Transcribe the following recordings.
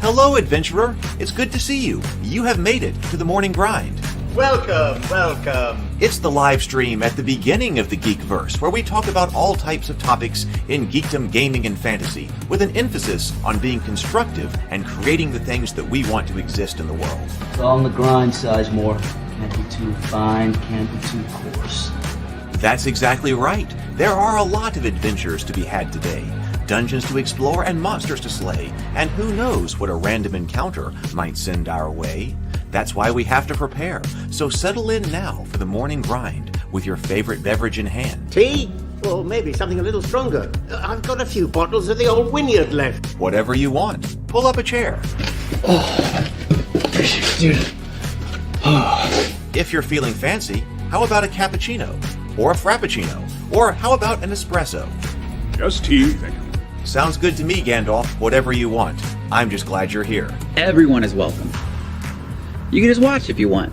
Hello, adventurer. It's good to see you. You have made it to the morning grind. Welcome, welcome. It's the live stream at the beginning of the Geekverse, where we talk about all types of topics in geekdom, gaming, and fantasy, with an emphasis on being constructive and creating the things that we want to exist in the world. It's all on the grind, Sizemore. Can't be too fine, can't be too coarse. That's exactly right. There are a lot of adventures to be had today. Dungeons to explore and monsters to slay, and who knows what a random encounter might send our way. That's why we have to prepare, so settle in now for the morning grind with your favorite beverage in hand. Tea? Or maybe something a little stronger. I've got a few bottles of the old Wynyard left. Whatever you want. Pull up a chair. Dude. If you're feeling fancy, how about a cappuccino? Or a frappuccino? Or how about an espresso? Just tea, thank you. Sounds good to me, Gandalf. Whatever you want. I'm just glad you're here. Everyone is welcome. You can just watch if you want.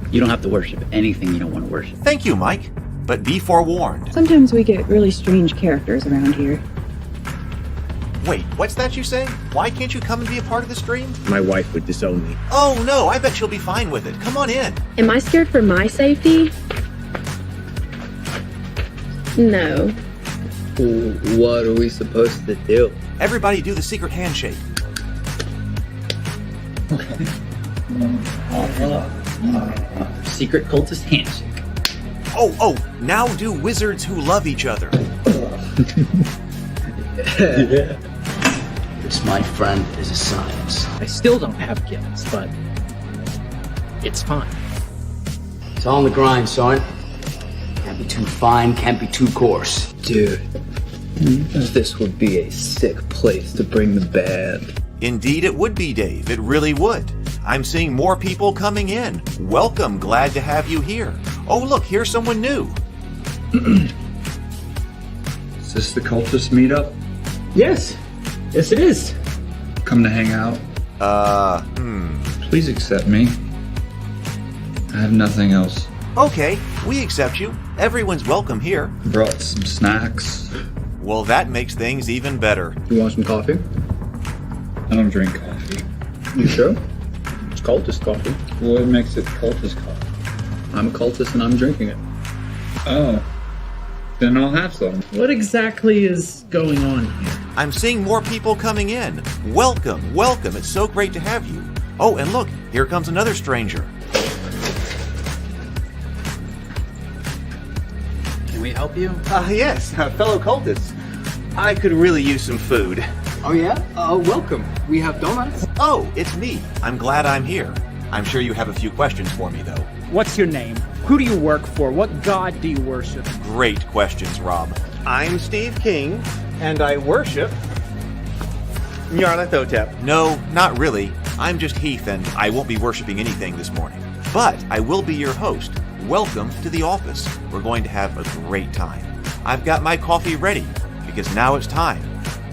You don't have to worship anything you don't want to worship. Thank you, Mike. But be forewarned. Sometimes we get really strange characters around here. Wait, what's that you say? Why can't you come and be a part of the stream? My wife would disown me. Oh no, I bet she'll be fine with it. Come on in. Am I scared for my safety? No. What are we supposed to do? Everybody do the secret handshake. Secret cultist handshake. Oh, now do wizards who love each other. This, my friend, is a science. I still don't have gifts, but it's fine. It's all on the grind, son. Can't be too fine, can't be too coarse. Dude, this would be a sick place to bring the band. Indeed it would be, Dave. It really would. I'm seeing more people coming in. Welcome. Glad to have you here. Oh, look, here's someone new. Is this the cultist meetup? Yes it is. Come to hang out? Please accept me. I have nothing else. Okay, we accept you. Everyone's welcome here. Brought some snacks. Well, that makes things even better. You want some coffee? I don't drink coffee. You sure? It's cultist coffee. What makes it cultist coffee? I'm a cultist and I'm drinking it. Oh. Then I'll have some. What exactly is going on here? I'm seeing more people coming in. Welcome. It's so great to have you. Oh, and look, here comes another stranger. Can we help you? Yes, fellow cultists. I could really use some food. Oh yeah? Welcome. We have donuts. Oh, it's me. I'm glad I'm here. I'm sure you have a few questions for me, though. What's your name? Who do you work for? What god do you worship? Great questions, Rob. I'm Steve King, and I worship Nyarlathotep. No, not really. I'm just Heath, and I won't be worshiping anything this morning. But I will be your host. Welcome to the office. We're going to have a great time. I've got my coffee ready, because now it's time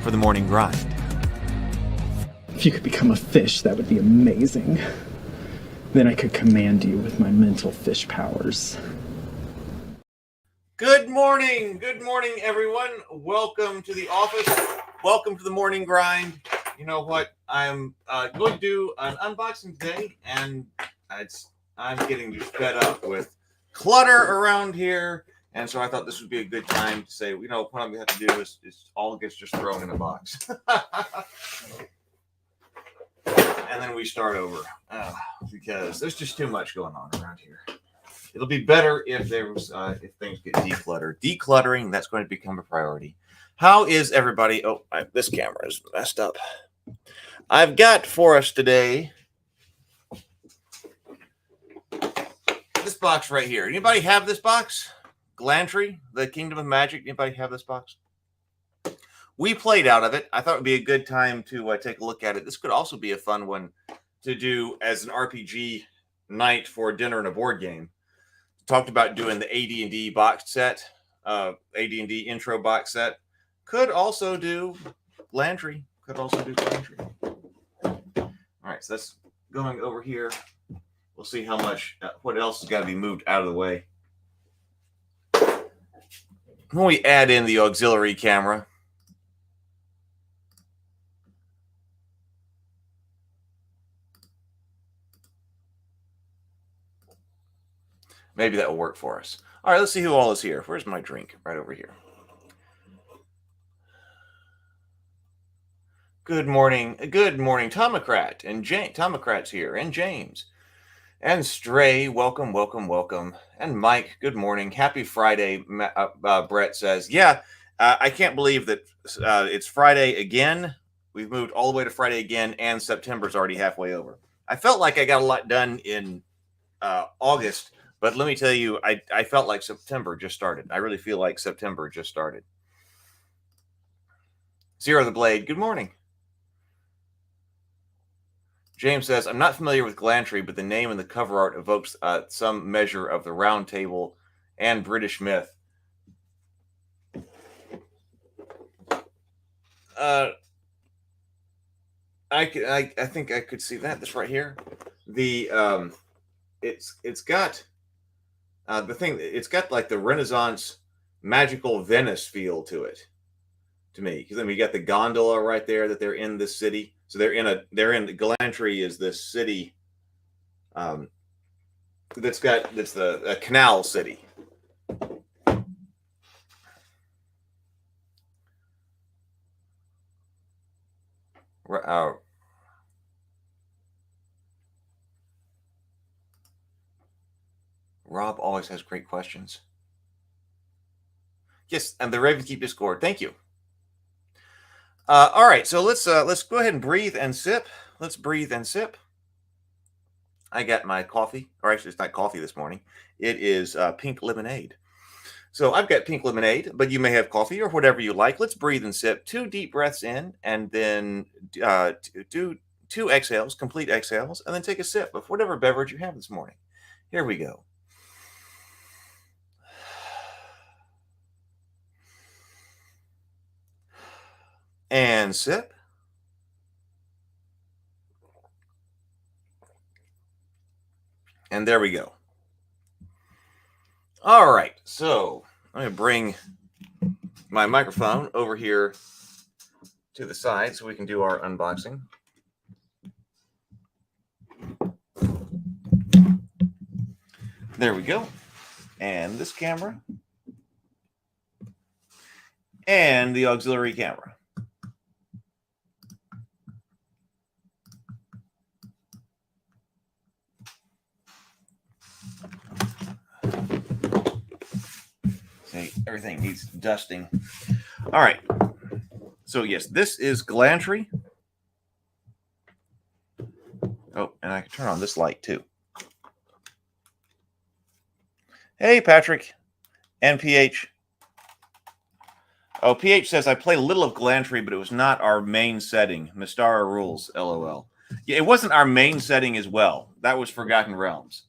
for the morning grind. If you could become a fish, that would be amazing. Then I could command you with my mental fish powers. Good morning, everyone. Welcome to the office. Welcome to the morning grind. You know what? I'm going to do an unboxing today, and I'm getting just fed up with clutter around here, and so I thought this would be a good time to say, you know, what I'm going to have to do is all gets just thrown in a box. And then we start over because there's just too much going on around here. It'll be better if if things get decluttered. Decluttering, that's going to become a priority. How is everybody? Oh, this camera is messed up. I've got for us today this box right here. Anybody have this box? Glantri, the Kingdom of Magic. Anybody have this box? We played out of it. I thought it would be a good time to take a look at it. This could also be a fun one to do as an RPG night for dinner and a board game. Talked about doing the AD&D box set, AD&D intro box set. Could also do Glantri. All right, so that's going over here. We'll see how much, what else has got to be moved out of the way. When we add in the auxiliary camera, Maybe that will work for us. All right, let's see who all is here. Where's my drink? Right over here. Good morning. Good morning, Tomocrat. And Tomocrat's here. And James. And Stray, welcome, welcome, welcome. And Mike, good morning. Happy Friday, Brett says. Yeah, I can't believe that it's Friday again. We've moved all the way to Friday again, and September's already halfway over. I felt like I got a lot done in August, but let me tell you, I felt like September just started. I really feel like September just started. Zero the Blade, good morning. James says, I'm not familiar with Glantri, but the name and the cover art evokes some measure of the Round Table and British myth. I think I could see that. This right here, the it's got the thing. It's got like the Renaissance magical Venice feel to it, to me. Because then we got the gondola right there that they're in this city. So they're in Glantri is this city that's a canal city. Rob always has great questions. Yes, and the Ravenkeep Discord. Thank you. All right, so let's go ahead and breathe and sip. Let's breathe and sip. I got my coffee, or actually, it's not coffee this morning. It is pink lemonade. So I've got pink lemonade, but you may have coffee or whatever you like. Let's breathe and sip. 2 deep breaths in, and then do 2 exhales, complete exhales, and then take a sip of whatever beverage you have this morning. Here we go. And sip. And there we go. All right, so I'm going to bring my microphone over here to the side so we can do our unboxing. There we go. And this camera. And the auxiliary camera. Everything needs dusting. All right. So, yes, this is Glantri. Oh, and I can turn on this light, too. Hey, Patrick. And PH. Oh, PH says, I played a little of Glantri, but it was not our main setting. Mystara rules, LOL. Yeah, it wasn't our main setting as well. That was Forgotten Realms.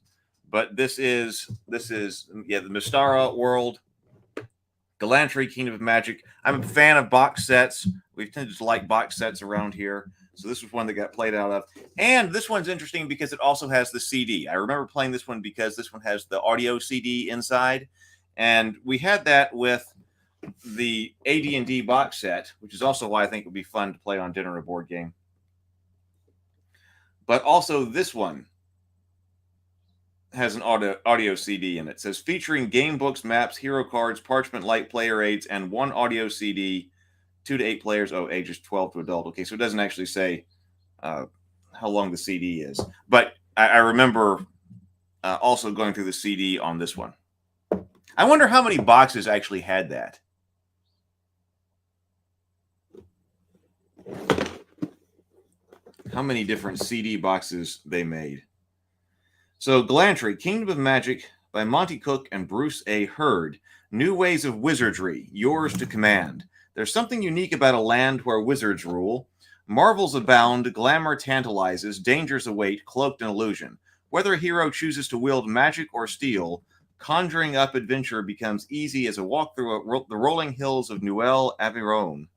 But this is the Mystara world. Glantri, Kingdom of Magic. I'm a fan of box sets. We've tended to like box sets around here. So this was one that got played out of. And this one's interesting because it also has the CD. I remember playing this one because this one has the audio CD inside. And we had that with the AD&D box set, which is also why I think it would be fun to play on dinner, a board game. But also this one has an audio CD in it. It says featuring game books, maps, hero cards, parchment light player aids, and 1 audio CD, 2 to 8 players. Oh, ages 12 to adult. Okay, so it doesn't actually say how long the CD is. But I remember also going through the CD on this one. I wonder how many boxes actually had that. How many different CD boxes they made. So, Glantri, Kingdom of Magic by Monty Cook and Bruce A. Hurd. New ways of wizardry, yours to command. There's something unique about a land where wizards rule. Marvels abound, glamour tantalizes, dangers await, cloaked in illusion. Whether a hero chooses to wield magic or steel, conjuring up adventure becomes easy as a walk through the rolling hills of Nouvelle Aviron,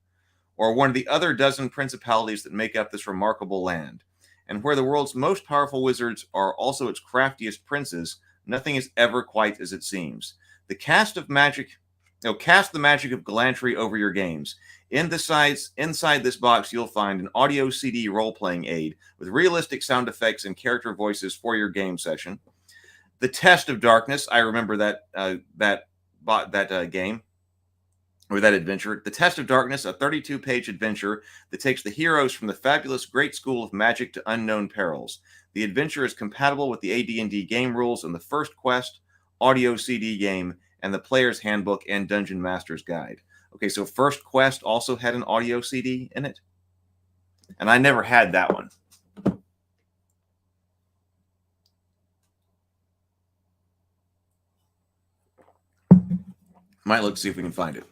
or one of the other dozen principalities that make up this remarkable land. And where the world's most powerful wizards are also its craftiest princes, nothing is ever quite as it seems. Cast the magic of Glantri over your games. Inside this box, you'll find an audio CD role-playing aid with realistic sound effects and character voices for your game session. The Test of Darkness. I remember that game or that adventure. The Test of Darkness, a 32-page adventure that takes the heroes from the fabulous Great School of Magic to unknown perils. The adventure is compatible with the AD&D game rules and the First Quest audio CD game and the Player's Handbook and Dungeon Master's Guide. Okay, so First Quest also had an audio CD in it, and I never had that one. Might look to see if we can find it.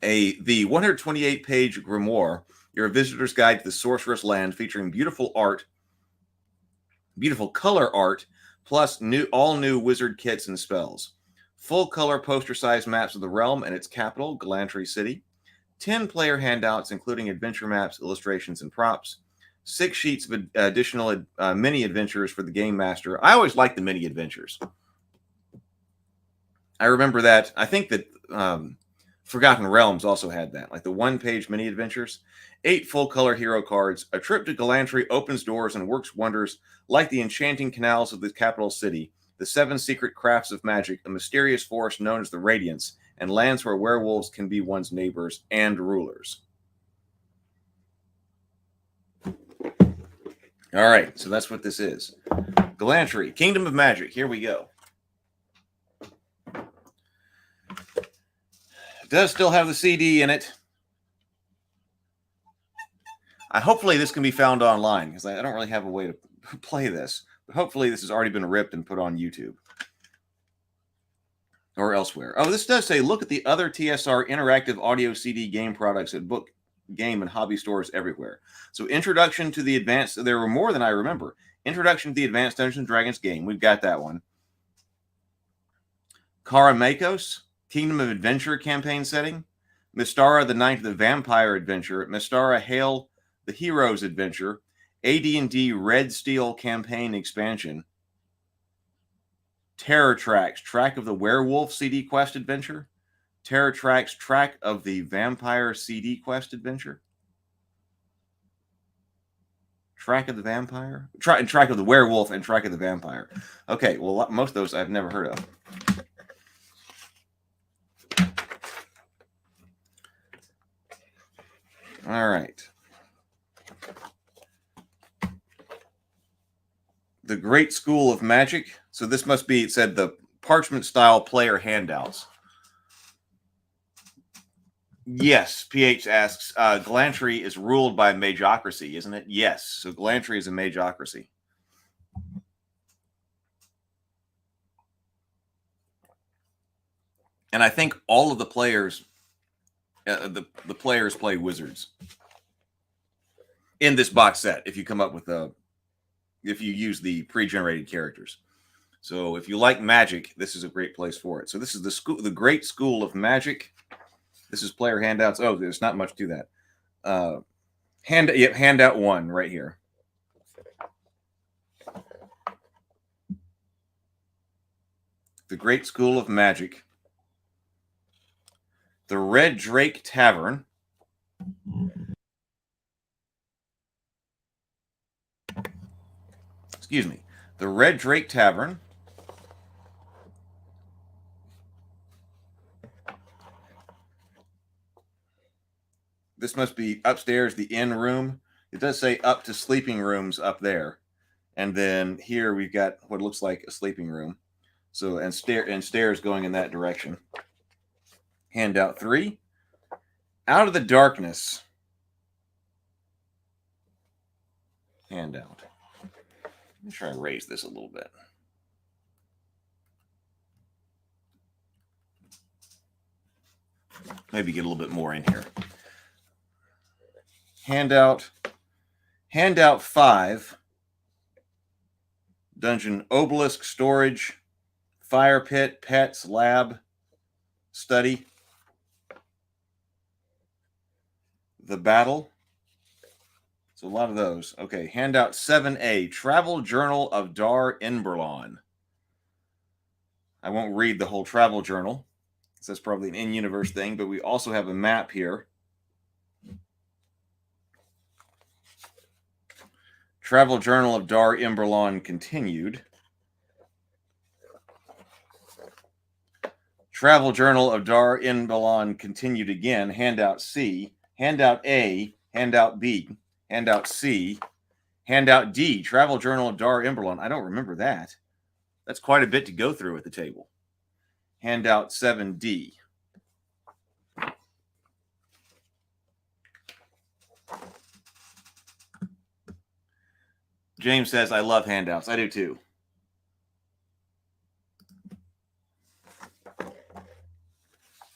The 128-page grimoire, your visitor's guide to the sorcerer's land, featuring beautiful color art, plus all new wizard kits and spells. Full color poster-sized maps of the realm and its capital, Glantri City. 10 player handouts, including adventure maps, illustrations, and props. 6 sheets of additional mini adventures for the game master. I always liked the mini adventures. I remember that. I think that Forgotten Realms also had that, like the 1-page mini adventures. 8 full-color hero cards. A trip to Glantri opens doors and works wonders like the enchanting canals of the capital city, the 7 secret crafts of magic, a mysterious forest known as the Radiance, and lands where werewolves can be one's neighbors and rulers. All right, so that's what this is. Glantri, Kingdom of Magic. Here we go. It does still have the CD in it. Hopefully this can be found online, because I don't really have a way to play this. But hopefully this has already been ripped and put on YouTube or elsewhere. Oh, this does say, look at the other TSR interactive audio CD game products at book, game, and hobby stores everywhere. So Introduction to the Advanced, there were more than I remember. Introduction to the Advanced Dungeons & Dragons game. We've got that one. Karamakos, Kingdom of Adventure campaign setting. Mystara, the Night of the Vampire adventure. Mystara, Hail the Heroes adventure. AD&D Red Steel campaign expansion. Terror Tracks, Track of the Werewolf CD quest adventure. Terror Tracks, Track of the Vampire CD quest adventure. Track of the Vampire? Track of the Werewolf and Track of the Vampire. Okay, well, most of those I've never heard of. All right. The Great School of Magic. So this must be, it said, the parchment-style player handouts. Yes, PH asks, Glantri is ruled by magocracy, isn't it? Yes, so Glantri is a magocracy. And I think all of the players, the players play wizards in this box set. If you come up with if you use the pre-generated characters. So if you like magic, this is a great place for it. So this is the Great School of Magic. This is player handouts. Oh, there's not much to that. Handout 1 right here. The Great School of Magic. The Red Drake Tavern. Excuse me. The Red Drake Tavern. This must be upstairs, the inn room. It does say up to sleeping rooms up there. And then here we've got what looks like a sleeping room. So, and stairs going in that direction. Handout 3. Out of the Darkness. Handout. Let me try and raise this a little bit. Maybe get a little bit more in here. Handout 5. Dungeon Obelisk Storage, Fire Pit, Pets, Lab, Study. The Battle. So a lot of those. Okay, handout 7A, Travel Journal of Dar Inberlon. I won't read the whole travel journal. So that's probably an in-universe thing, but we also have a map here. Travel Journal of Dar Imberlon continued. Travel Journal of Dar in Milan continued again. Handout C. Handout A. Handout B. Handout C. Handout D. Travel Journal of Dar in Milan. I don't remember that. That's quite a bit to go through at the table. Handout 7D. James says, I love handouts. I do too.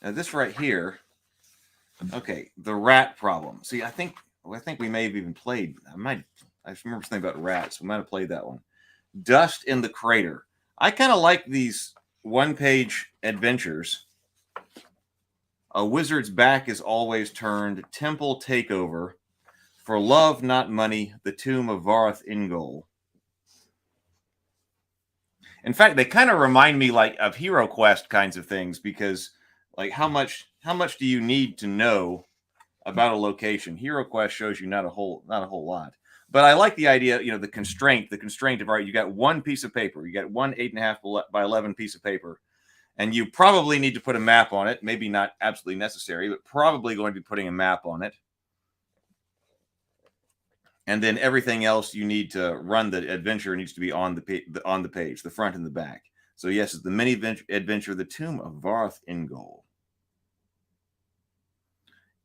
Now this right here, okay, the rat problem. See, I think we may have even played. I just remember something about rats. We might have played that one. Dust in the Crater. I kind of like these one-page adventures. A wizard's back is always turned. Temple takeover. For love, not money. The tomb of Varth Ingol. In fact, they kind of remind me like of Hero Quest kinds of things because, like, how much do you need to know about a location? Hero Quest shows you not a whole lot. But I like the idea, the constraint of, all right, you got one piece of paper, you got one 8.5 by 11 piece of paper, and you probably need to put a map on it. Maybe not absolutely necessary, but probably going to be putting a map on it. And then everything else you need to run the adventure needs to be on the page, the front and the back. So yes, it's the mini adventure, the Tomb of Varth Ingol.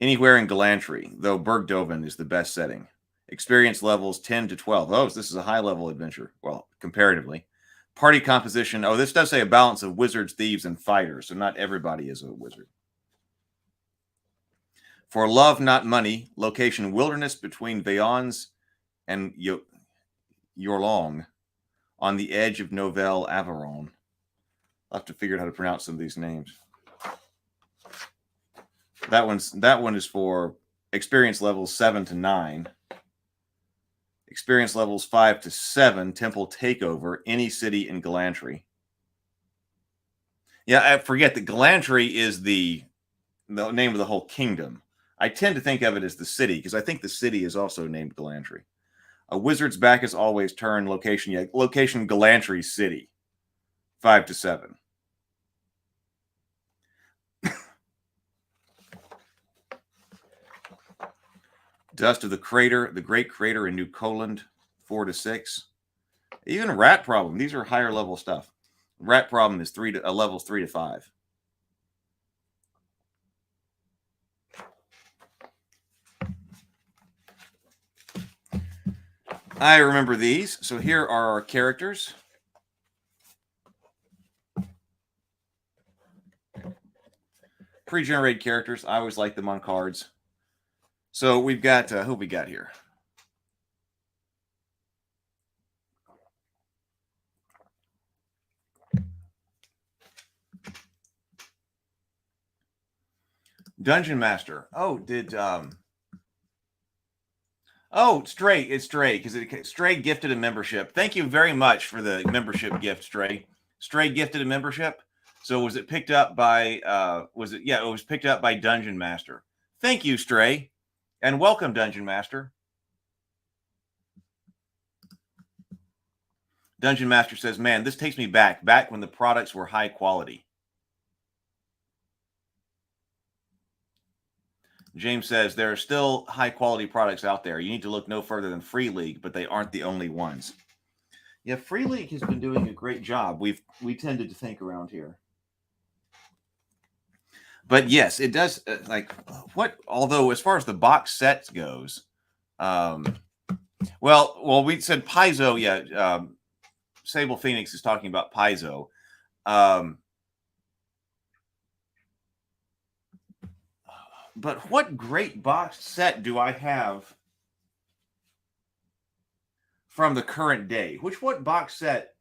Anywhere in Glantri, though Bergdoven is the best setting. Experience levels 10 to 12. Oh, so this is a high-level adventure. Well, comparatively. Party composition. Oh, this does say a balance of wizards, thieves, and fighters. So not everybody is a wizard. For love, not money. Location wilderness between Vayons and Yorlong on the edge of Novel Aviron. I'll have to figure out how to pronounce some of these names. That one is for experience levels 7 to 9. Experience levels 5 to 7. Temple takeover. Any city in Glantri. Yeah, I forget that Glantri is the name of the whole kingdom. I tend to think of it as the city because I think the city is also named Glantri. A wizard's back is always turned. Location Glantri City. 5 to 7. Dust of the Crater, the Great Crater in New Coland, 4 to 6. Even Rat Problem. These are higher level stuff. Rat Problem is levels 3 to 5. I remember these. So here are our characters. Pre-generated characters. I always like them on cards. So we've got, who we got here? Dungeon Master. Oh, Stray. It's Stray because Stray gifted a membership. Thank you very much for the membership gift, Stray. Stray gifted a membership. So was it picked up by? Yeah, it was picked up by Dungeon Master. Thank you, Stray, and welcome, Dungeon Master. Dungeon Master says, "Man, this takes me back when the products were high quality." James says, there are still high-quality products out there. You need to look no further than Free League, but they aren't the only ones. Yeah, Free League has been doing a great job. We tended to think around here. But yes, it does, although as far as the box sets goes, well, we said Paizo, yeah, Sable Phoenix is talking about Paizo. But what great box set do I have from the current day? What box set?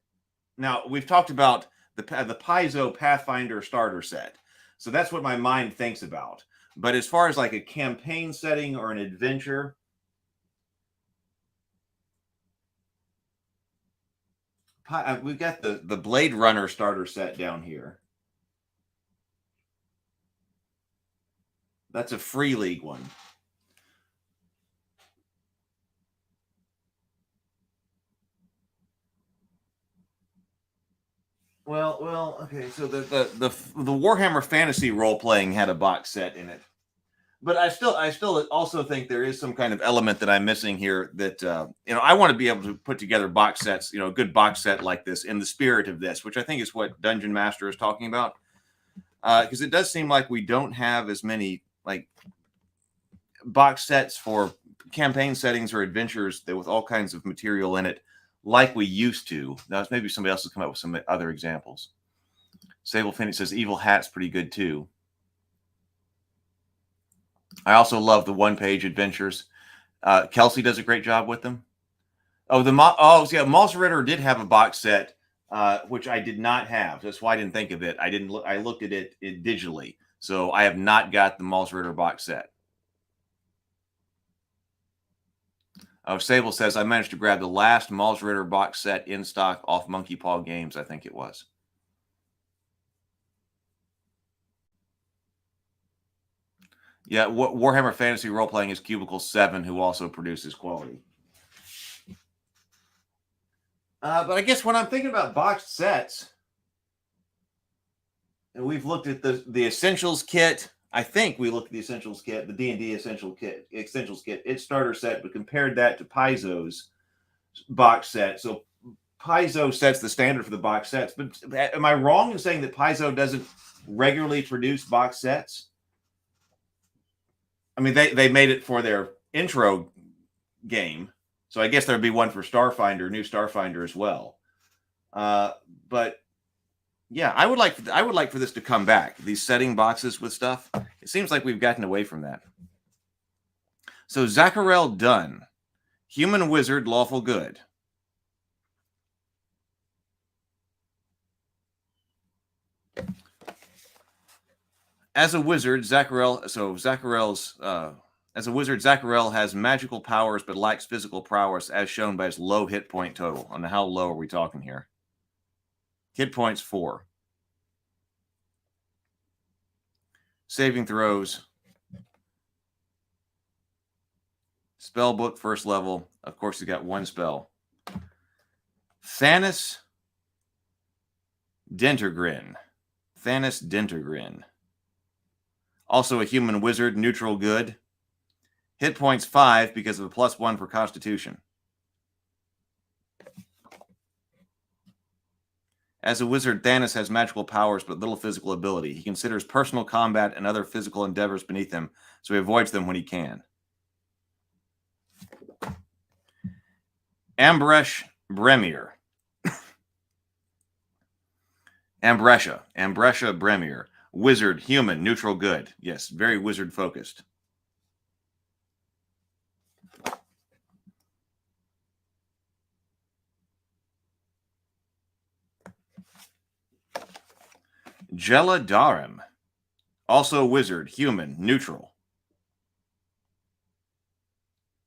Now, we've talked about the Paizo Pathfinder starter set. So that's what my mind thinks about. But as far as like a campaign setting or an adventure, we've got the Blade Runner starter set down here. That's a Free League one. Well, okay. So the Warhammer Fantasy role playing had a box set in it, but I still also think there is some kind of element that I'm missing here. That I want to be able to put together box sets, a good box set like this in the spirit of this, which I think is what Dungeon Master is talking about. Because it does seem like we don't have as many like box sets for campaign settings or adventures that with all kinds of material in it like we used to. Now, maybe somebody else will come up with some other examples. Sable Phoenix says Evil Hat's pretty good too. I also love the one-page adventures. Kelsey does a great job with them. Monster Ritter did have a box set, which I did not have. That's why I didn't think of it. I looked at it digitally, so I have not got the Monster Ritter box set. Sable says, I managed to grab the last Malls Ritter box set in stock off Monkey Paw Games, I think it was. Yeah, Warhammer Fantasy Role-Playing is Cubicle 7, who also produces quality. But I guess when I'm thinking about boxed sets, and we've looked at the Essentials kit. I think we looked at the Essentials kit, the D&D Essentials kit, its starter set, but compared that to Paizo's box set. So Paizo sets the standard for the box sets. But am I wrong in saying that Paizo doesn't regularly produce box sets? I mean, they made it for their intro game, so I guess there'd be one for Starfinder, new Starfinder as well. But yeah, I would like for this to come back. These setting boxes with stuff. It seems like we've gotten away from that. So Zacharel Dunn, Human Wizard, Lawful Good. As a wizard, Zacharel has magical powers but lacks physical prowess, as shown by his low hit point total. And how low are we talking here? Hit points 4. Saving throws. Spell book first level. Of course, he's got one spell. Thanos Dentergrin. Also a human wizard, neutral good. Hit points 5 because of a +1 for Constitution. As a wizard, Thanos has magical powers but little physical ability. He considers personal combat and other physical endeavors beneath him, so he avoids them when he can. Ambresh Bremir. Ambresha Bremir. Wizard, human, neutral good. Yes, very wizard focused. Jella Darim, also wizard, human, neutral.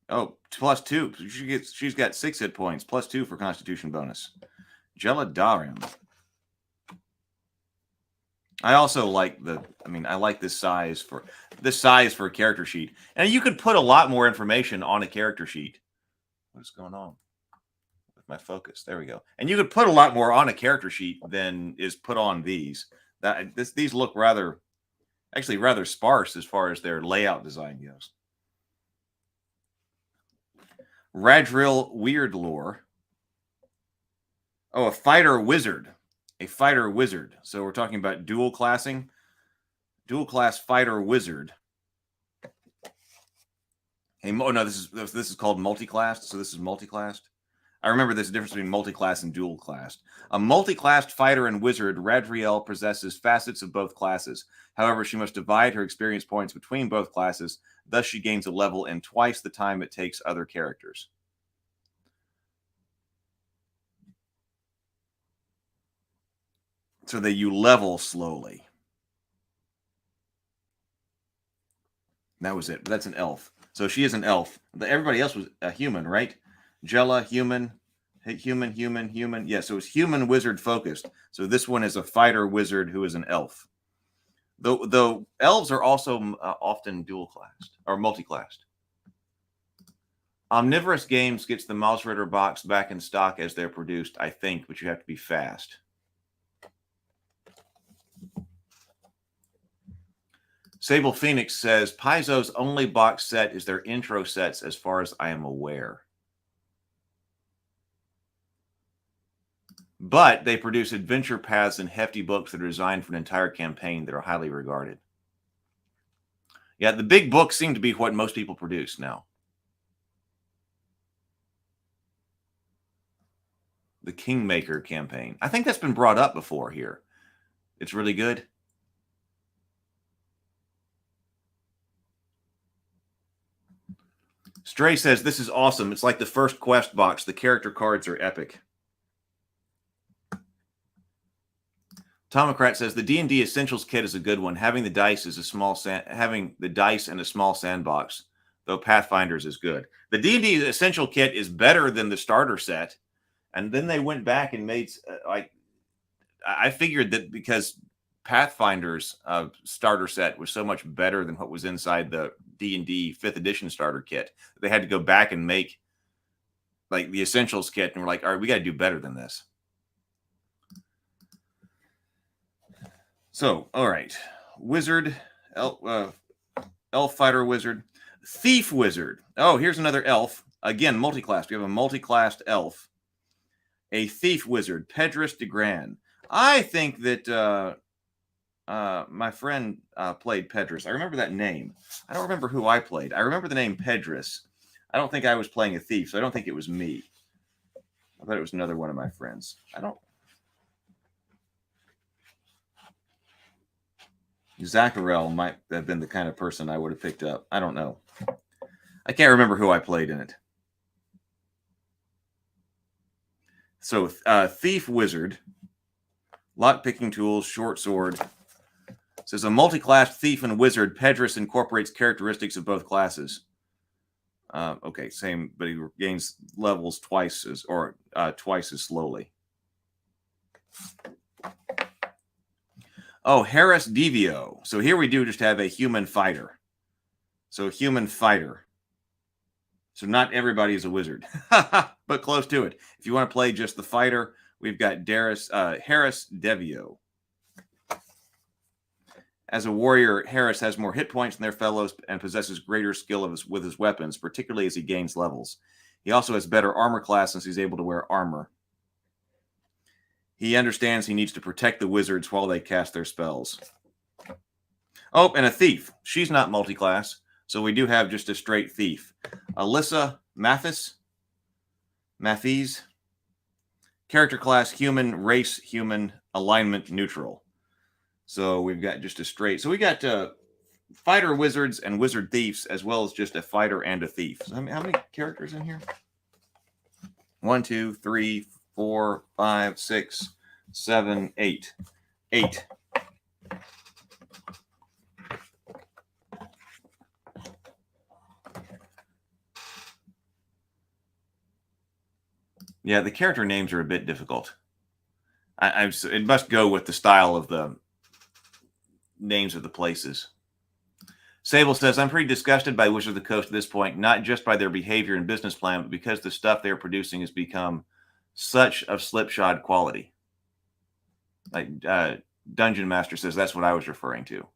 Oh, +2. She's got 6 hit points, +2 for Constitution bonus. Jella Darim. I also like I like this size for a character sheet. And you could put a lot more information on a character sheet. What is going on with my focus? There we go. And you could put a lot more on a character sheet than is put on these. These look rather sparse as far as their layout design goes. Radril Weird Lore. Oh, a fighter wizard. A fighter wizard. So we're talking about dual classing. Dual class fighter wizard. Hey, no, this is called multi-classed. So this is multi-classed. I remember there's a difference between multi-class and dual classed. A multi-classed fighter and wizard, Radriel possesses facets of both classes. However, she must divide her experience points between both classes. Thus, she gains a level in twice the time it takes other characters. So that you level slowly. That was it. That's an elf. So she is an elf. Everybody else was a human, right? Jella, human. Yeah, so it's human wizard focused. So this one is a fighter wizard who is an elf. Though elves are also often dual classed or multi-classed. Omnivorous Games gets the Mouse Ritter box back in stock as they're produced, I think, but you have to be fast. Sable Phoenix says Paizo's only box set is their intro sets as far as I am aware. But they produce adventure paths and hefty books that are designed for an entire campaign that are highly regarded. Yeah, the big books seem to be what most people produce now. The Kingmaker campaign. I think that's been brought up before here. It's really good. Stray says, this is awesome. It's like the first quest box. The character cards are epic. Tomocrat says the D&D Essentials kit is a good one. Having the dice is a small having the dice and a small sandbox, though Pathfinders is good. The D&D Essential kit is better than the starter set, and then they went back and made like I figured that because Pathfinder's starter set was so much better than what was inside the D&D 5th edition starter kit, they had to go back and make like the Essentials kit, and we're like, all right, we got to do better than this. So, all right. Wizard, elf fighter wizard, thief wizard. Oh, here's another elf. Again, multi-classed. We have a multi-classed elf. A thief wizard, Pedris de Gran. I think that my friend played Pedris. I remember that name. I don't remember who I played. I remember the name Pedris. I don't think I was playing a thief, so I don't think it was me. I thought it was another one of my friends. Zacharel might have been the kind of person I would have picked up. I don't know. I can't remember who I played in it. So, Thief Wizard, lock-picking tools, short sword. Says a multi-class thief and wizard, Pedris incorporates characteristics of both classes. Okay, same, but he gains levels twice as slowly. Oh, Harris Devio. So here we do just have a human fighter. So human fighter. So not everybody is a wizard, but close to it. If you want to play just the fighter, we've got Harris Devio. As a warrior, Harris has more hit points than their fellows and possesses greater skill with his weapons, particularly as he gains levels. He also has better armor class since he's able to wear armor. He understands he needs to protect the wizards while they cast their spells. Oh, and a thief. She's not multi-class, so we do have just a straight thief. Alyssa Mathis. Character class human, race human, alignment neutral. So we've got just a straight. So we got fighter wizards and wizard thieves, as well as just a fighter and a thief. So how many characters in here? 1, 2, 3, 4, 5, 6, 7, 8. 8. Yeah, the character names are a bit difficult. It must go with the style of the names of the places. Sable says, I'm pretty disgusted by Wizards of the Coast at this point, not just by their behavior and business plan, but because the stuff they're producing has become such of slipshod quality. Like Dungeon Master says, that's what I was referring to.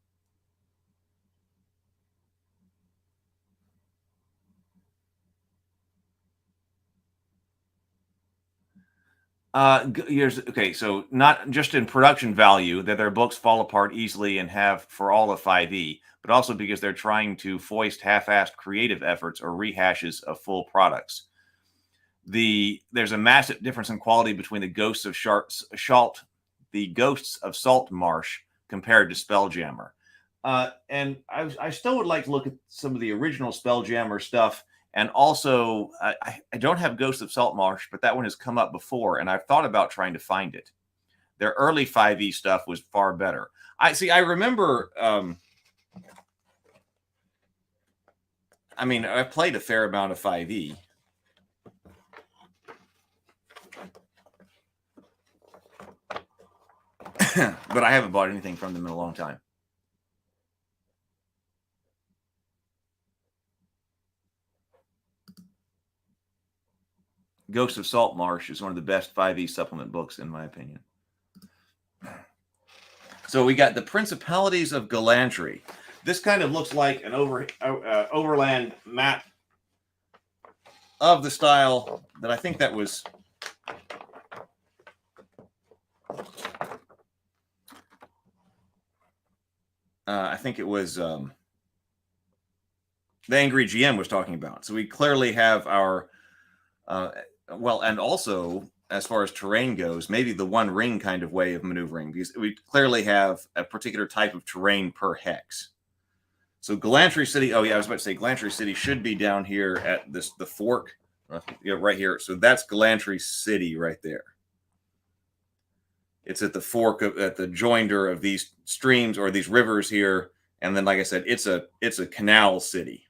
Okay, so not just in production value that their books fall apart easily and have for all of 5e, but also because they're trying to foist half-assed creative efforts or rehashes of full products. There's a massive difference in quality between the Ghosts of Saltmarsh compared to Spelljammer. And I still would like to look at some of the original Spelljammer stuff. And also, I don't have Ghosts of Saltmarsh, but that one has come up before, and I've thought about trying to find it. Their early 5e stuff was far better. I remember... I played a fair amount of 5e. But I haven't bought anything from them in a long time. Ghosts of Saltmarsh is one of the best 5e supplement books, in my opinion. So we got the Principalities of Glantri. This kind of looks like an overland map of the style that I think that was I think it was the Angry GM was talking about. So we clearly have our well, and also as far as terrain goes, maybe the one ring kind of way of maneuvering, because we clearly have a particular type of terrain per hex. So Glantri City, oh yeah, I was about to say Glantri City should be down here at the fork, right here. So that's Glantri City right there. It's at the fork at the joinder of these streams or these rivers here, and then, like I said, it's a canal city.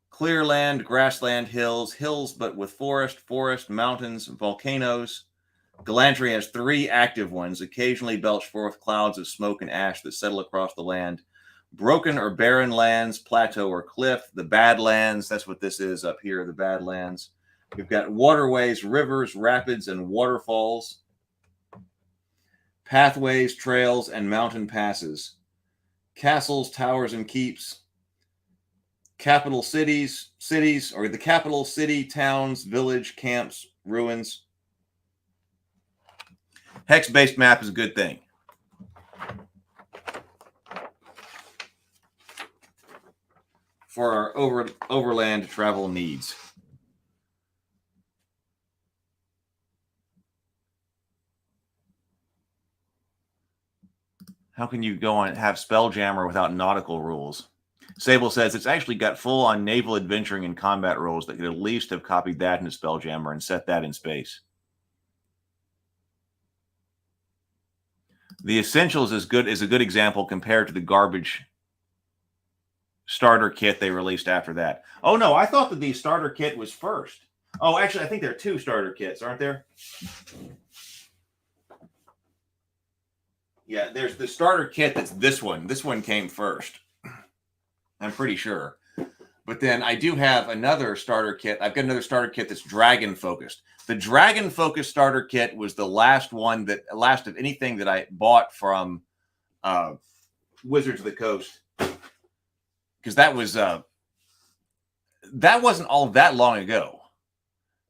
Clear land, grassland, hills, but with forest, mountains, volcanoes. Glantri has 3 active ones, occasionally belch forth clouds of smoke and ash that settle across the land. Broken or barren lands, plateau or cliff. The Badlands, that's what this is up here, the Badlands. We've got waterways, rivers, rapids, and waterfalls. Pathways, trails, and mountain passes. Castles, towers, and keeps. Capital cities, or the capital city, towns, village, camps, ruins. Hex-based map is a good thing. For our overland travel needs. How can you go on and have Spelljammer without nautical rules? Sable says it's actually got full-on naval adventuring and combat rules that could at least have copied that into Spelljammer and set that in space. The Essentials is a good example compared to the garbage starter kit they released after that. Oh no, I thought that the starter kit was first. Oh, actually, I think there are 2 starter kits, aren't there? Yeah, there's the starter kit that's this one. This one came first. I'm pretty sure. But then I do have another starter kit. I've got another starter kit that's dragon focused. The dragon focused starter kit was the last of anything that I bought from Wizards of the Coast. Because that wasn't all that long ago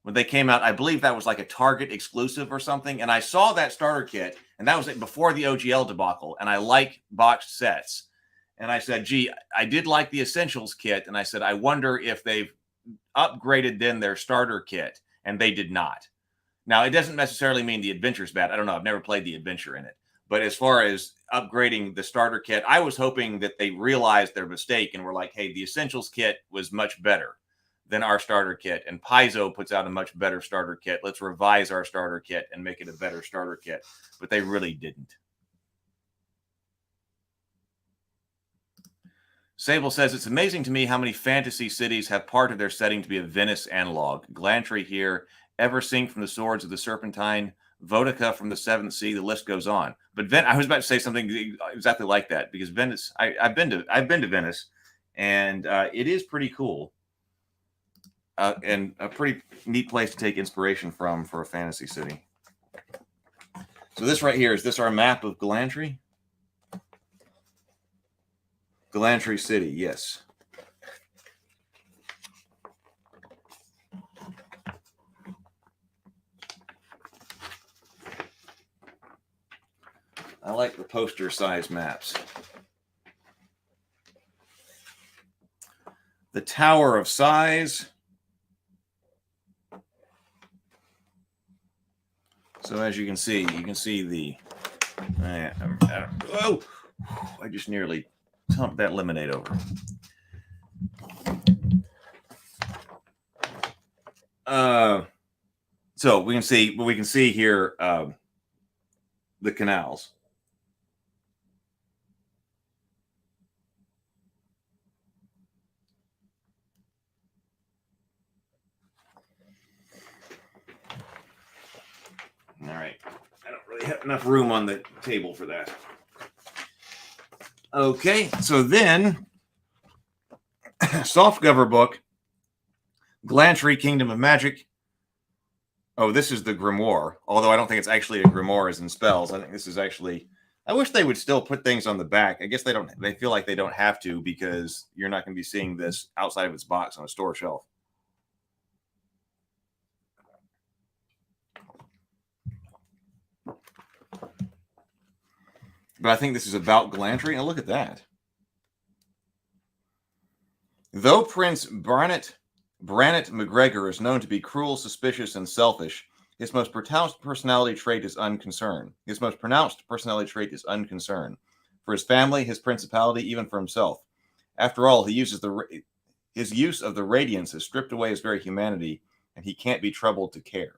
when they came out. I believe that was like a Target exclusive or something. And I saw that starter kit, and that was before the OGL debacle. And I like boxed sets. And I said, gee, I did like the Essentials kit. And I said, I wonder if they've upgraded then their starter kit. And they did not. Now, it doesn't necessarily mean the adventure's bad. I don't know. I've never played the adventure in it. But as far as upgrading the starter kit, I was hoping that they realized their mistake and were like, hey, the Essentials kit was much better than our starter kit. And Paizo puts out a much better starter kit. Let's revise our starter kit and make it a better starter kit. But they really didn't. Sable says, it's amazing to me how many fantasy cities have part of their setting to be a Venice analog. Glantri here, Eversink from the Swords of the Serpentine, Vodka from the Seventh Sea, the list goes on. But I was about to say something exactly like that, because Venice, I've been to Venice, and it is pretty cool. And a pretty neat place to take inspiration from for a fantasy city. So this right here, is this our map of Glantri? Glantri City, yes. I like the poster size maps. The Tower of Size. So as you can see the. Oh, I just nearly tumped that lemonade over. So we can see here the canals. All right. I don't really have enough room on the table for that. Okay, so then softcover book, Glantri, Kingdom of Magic. Oh, this is the grimoire, although I don't think it's actually a grimoire as in spells. I think this is actually I wish they would still put things on the back. I guess they don't. They feel like they don't have to because you're not going to be seeing this outside of its box on a store shelf. But I think this is about Glantri. And look at that. Though Prince Brannet McGregor is known to be cruel, suspicious, and selfish, his most pronounced personality trait is unconcern. For his family, his principality, even for himself. After all, his use of the radiance has stripped away his very humanity, and he can't be troubled to care.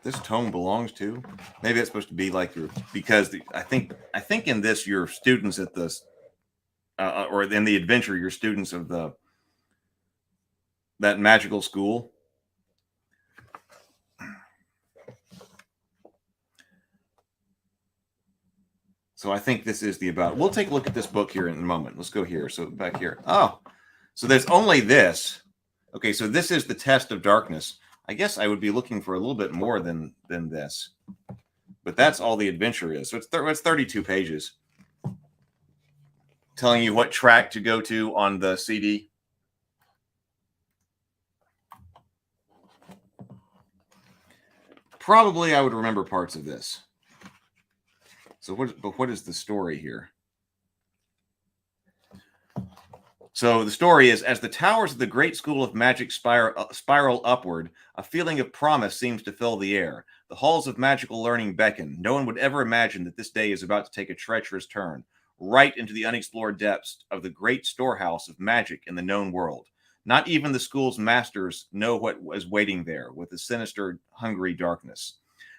This tome belongs to. Maybe it's supposed to be like your, because I think in this you're students at this, or in the adventure you're students of that magical school. So I think this is the about. We'll take a look at this book here in a moment. Let's go here. So back here. Oh, so there's only this. Okay, so this is the Test of Darkness. I guess I would be looking for a little bit more than this. But that's all the adventure is. So it's 32 pages. Telling you what track to go to on the CD. Probably I would remember parts of this. So what is the story here? So the story is, as the towers of the great school of magic spiral upward, a feeling of promise seems to fill the air. The halls of magical learning beckon. No one would ever imagine that this day is about to take a treacherous turn, right into the unexplored depths of the great storehouse of magic in the known world. Not even the school's masters know what was waiting there, with the sinister, hungry darkness.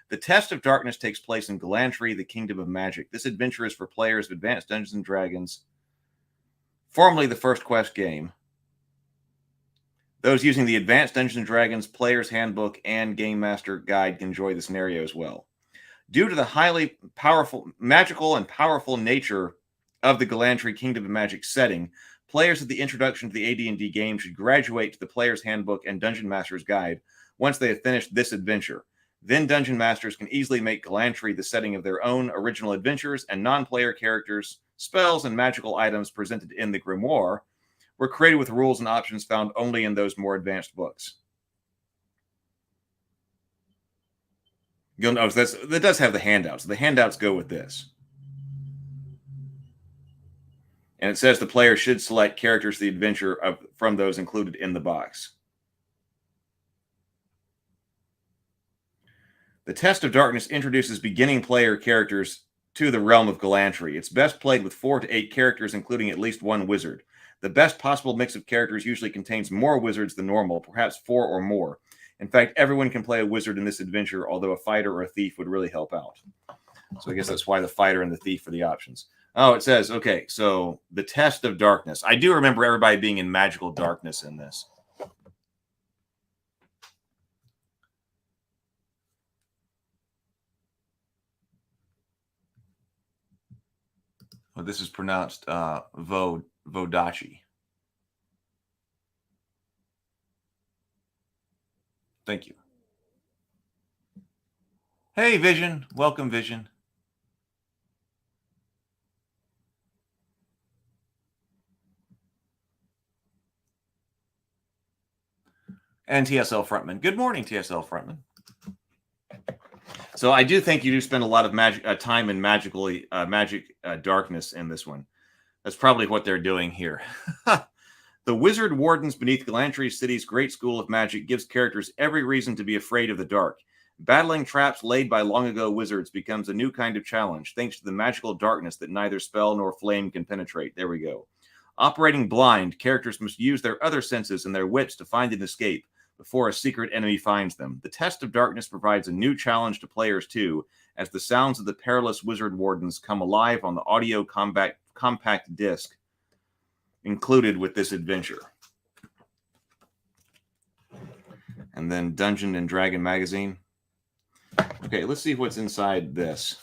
The Test of Darkness takes place in Glantri, the Kingdom of Magic. This adventure is for players of Advanced Dungeons & Dragons, formerly the First Quest game. Those using the Advanced Dungeons & Dragons Player's Handbook and Game Master Guide can enjoy the scenario as well. Due to the highly powerful, magical and powerful nature of the Glantri Kingdom of Magic setting, players at the introduction to the AD&D game should graduate to the Player's Handbook and Dungeon Master's Guide once they have finished this adventure. Then Dungeon Masters can easily make Glantri the setting of their own original adventures, and non-player characters, spells, and magical items presented in the grimoire were created with rules and options found only in those more advanced books. You'll notice that does have the handouts. The handouts go with this. And it says the player should select characters for the adventure from those included in the box. The Test of Darkness introduces beginning player characters to the realm of Glantri. It's best played with 4 to 8 characters, including at least one wizard. The best possible mix of characters usually contains more wizards than normal, perhaps 4 or more. In fact, everyone can play a wizard in this adventure, although a fighter or a thief would really help out. So I guess that's why the fighter and the thief are the options. Oh, it says, okay, so the Test of Darkness. I do remember everybody being in magical darkness in this. Well, this is pronounced Vodachi. Thank you. Hey, Vision. Welcome, Vision. And TSL Frontman. Good morning, TSL Frontman. So I do think you do spend a lot of time in magic darkness in this one. That's probably what they're doing here. The Wizard Wardens beneath Glantri City's Great School of Magic gives characters every reason to be afraid of the dark. Battling traps laid by long-ago wizards becomes a new kind of challenge, thanks to the magical darkness that neither spell nor flame can penetrate. There we go. Operating blind, characters must use their other senses and their wits to find an escape before a secret enemy finds them. The Test of Darkness provides a new challenge to players, too, as the sounds of the perilous Wizard Wardens come alive on the audio compact disc included with this adventure. And then Dungeon and Dragon magazine. Okay, let's see what's inside this.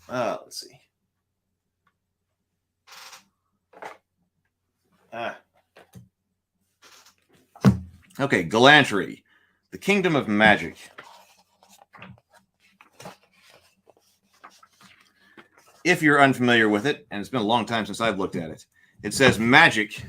Let's see. Okay, Glantri, the Kingdom of Magic. If you're unfamiliar with it, and it's been a long time since I've looked at it, it says magic.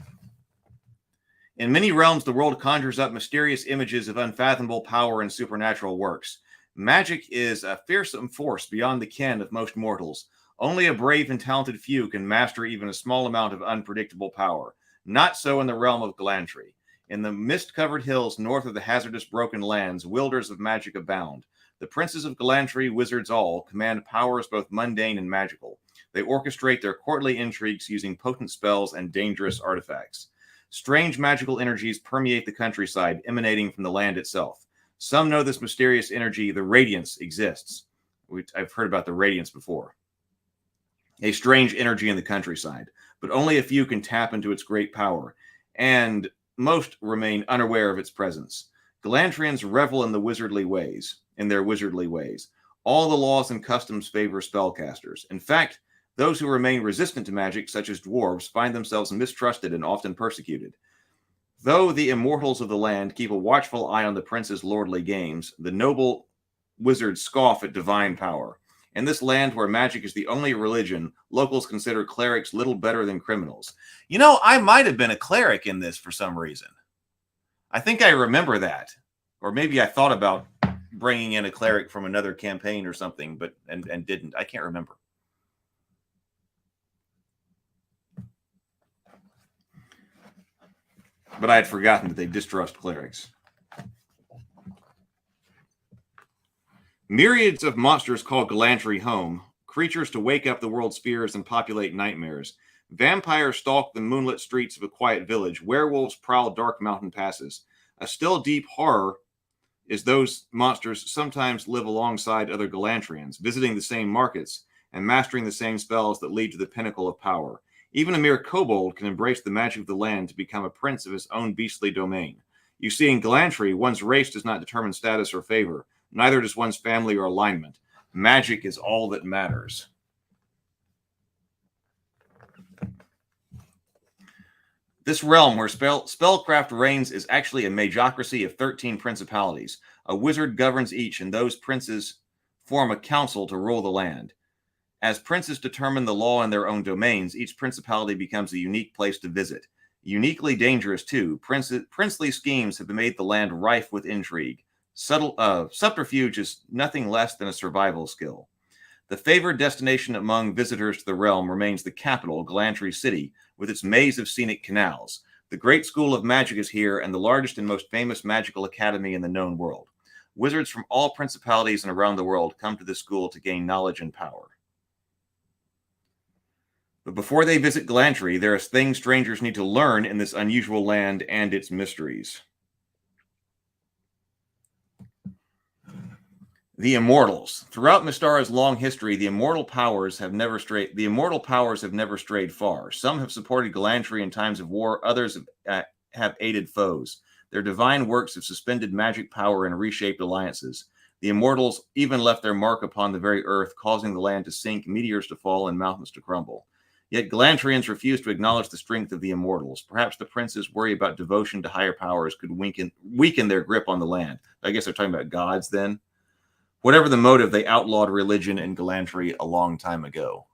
In many realms, the world conjures up mysterious images of unfathomable power and supernatural works. Magic is a fearsome force beyond the ken of most mortals. Only a brave and talented few can master even a small amount of unpredictable power. Not so in the realm of Glantri. In the mist-covered hills north of the hazardous Broken Lands, wilders of magic abound. The princes of Glantri, wizards all, command powers both mundane and magical. They orchestrate their courtly intrigues using potent spells and dangerous artifacts. Strange magical energies permeate the countryside, emanating from the land itself. Some know this mysterious energy, the radiance, exists. I've heard about the radiance before. A strange energy in the countryside, but only a few can tap into its great power, and most remain unaware of its presence. Glantrians revel in their wizardly ways. All the laws and customs favor spellcasters. In fact, those who remain resistant to magic, such as dwarves, find themselves mistrusted and often persecuted. Though the immortals of the land keep a watchful eye on the prince's lordly games, the noble wizards scoff at divine power. In this land where magic is the only religion, locals consider clerics little better than criminals. You know, I might have been a cleric in this for some reason. I think I remember that. Or maybe I thought about bringing in a cleric from another campaign or something, but and didn't. I can't remember. But I had forgotten that they distrust clerics. Myriads of monsters call Glantri home, creatures to wake up the world's fears and populate nightmares. Vampires stalk the moonlit streets of a quiet village. Werewolves prowl dark mountain passes. A still deep horror is those monsters sometimes live alongside other Glantrians, visiting the same markets and mastering the same spells that lead to the pinnacle of power. Even a mere kobold can embrace the magic of the land to become a prince of his own beastly domain. You see, in Glantri, one's race does not determine status or favor. Neither does one's family or alignment. Magic is all that matters. This realm where spellcraft reigns is actually a magocracy of 13 principalities. A wizard governs each, and those princes form a council to rule the land. As princes determine the law in their own domains, each principality becomes a unique place to visit. Uniquely dangerous, too. Princely schemes have made the land rife with intrigue. Subterfuge is nothing less than a survival skill. The favored destination among visitors to the realm remains the capital, Glantri City, with its maze of scenic canals. The great school of magic is here, and the largest and most famous magical academy in the known world. Wizards from all principalities and around the world come to this school to gain knowledge and power. But before they visit Glantri, there are things strangers need to learn in this unusual land and its mysteries. The Immortals. Throughout Mystara's long history, the immortal powers have never strayed far. Some have supported Glantri in times of war, others have aided foes. Their divine works have suspended magic power and reshaped alliances. The Immortals even left their mark upon the very earth, causing the land to sink, meteors to fall, and mountains to crumble. Yet Glantrians refuse to acknowledge the strength of the Immortals. Perhaps the princes worry about devotion to higher powers could weaken their grip on the land. I guess they're talking about gods then. Whatever the motive, they outlawed religion in Glantri a long time ago.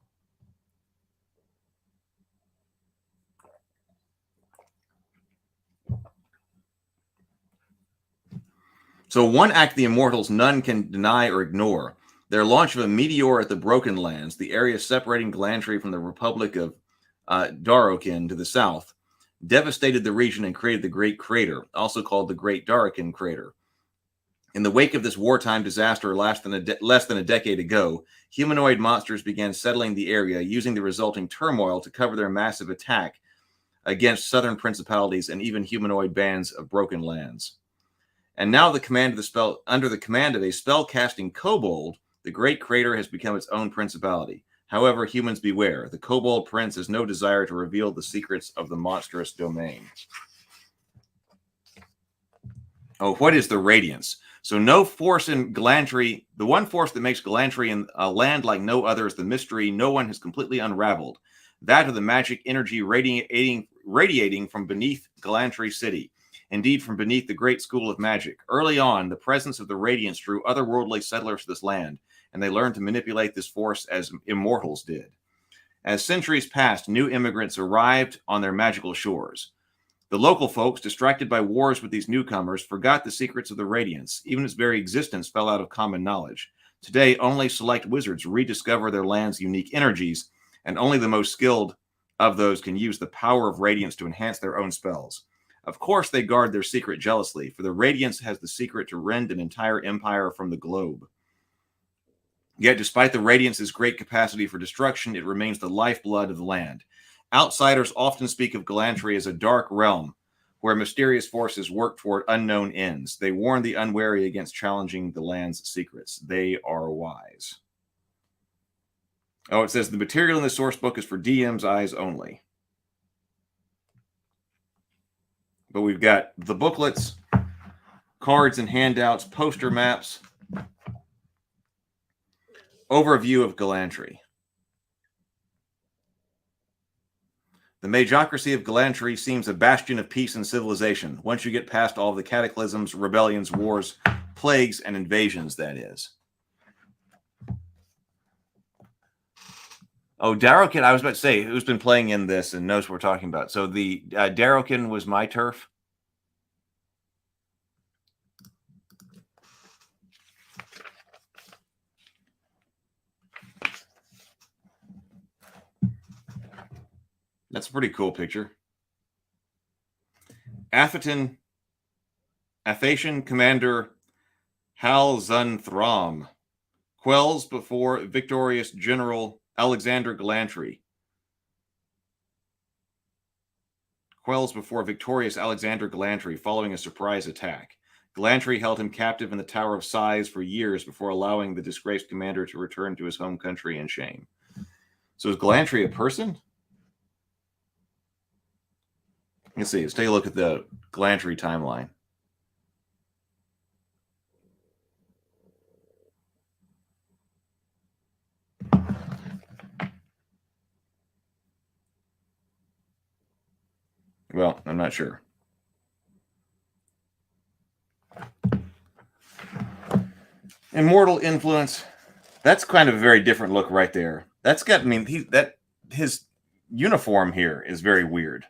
So one act the Immortals none can deny or ignore. Their launch of a meteor at the Broken Lands, the area separating Glantri from the Republic of Darokin to the south, devastated the region and created the Great Crater, also called the Great Darokin Crater. In the wake of this wartime disaster less than a decade ago, humanoid monsters began settling the area, using the resulting turmoil to cover their massive attack against southern principalities and even humanoid bands of Broken Lands. And now under the command of a spell-casting kobold, the Great Crater has become its own principality. However, humans beware. The kobold prince has no desire to reveal the secrets of the monstrous domain. Oh, what is the radiance? So no force in Glantri, the one force that makes Glantri a land like no other is the mystery no one has completely unraveled. That of the magic energy radiating from beneath Glantri City. Indeed, from beneath the great school of magic. Early on, the presence of the radiance drew otherworldly settlers to this land, and they learned to manipulate this force as immortals did. As centuries passed, new immigrants arrived on their magical shores. The local folks, distracted by wars with these newcomers, forgot the secrets of the radiance. Even its very existence fell out of common knowledge. Today, only select wizards rediscover their land's unique energies, and only the most skilled of those can use the power of radiance to enhance their own spells. Of course, they guard their secret jealously, for the radiance has the secret to rend an entire empire from the globe. Yet, despite the radiance's great capacity for destruction, it remains the lifeblood of the land. Outsiders often speak of Glantri as a dark realm, where mysterious forces work toward unknown ends. They warn the unwary against challenging the land's secrets. They are wise. Oh, it says the material in the source book is for DM's eyes only. But we've got the booklets, cards and handouts, poster maps, overview of Glantri. The magocracy of Glantri seems a bastion of peace and civilization, once you get past all the cataclysms, rebellions, wars, plagues, and invasions, that is. Oh, Darrowkin, I was about to say, who's been playing in this and knows what we're talking about. So the Darrowkin was my turf. That's a pretty cool picture. Athatian Commander Hal Zun Thram quells before victorious General Alexander Glantri. Quells before victorious Alexander Glantri following a surprise attack. Glantri held him captive in the Tower of Sighs for years before allowing the disgraced commander to return to his home country in shame. So is Glantri a person? Let's see. Let's take a look at the Glantri timeline. Well, I'm not sure. Immortal influence. That's kind of a very different look right there. That's got, I mean, his uniform here is very weird.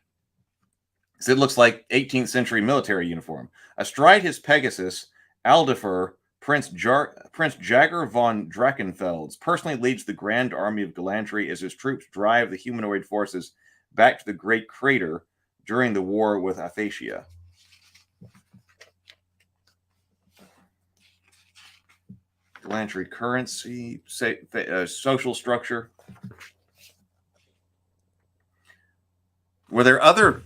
It looks like 18th century military uniform. Astride his Pegasus, Aldifer, Prince Jagger von Drachenfels personally leads the Grand Army of Glantri as his troops drive the humanoid forces back to the Great Crater during the war with Aphasia. Glantri currency, social structure. Were there other...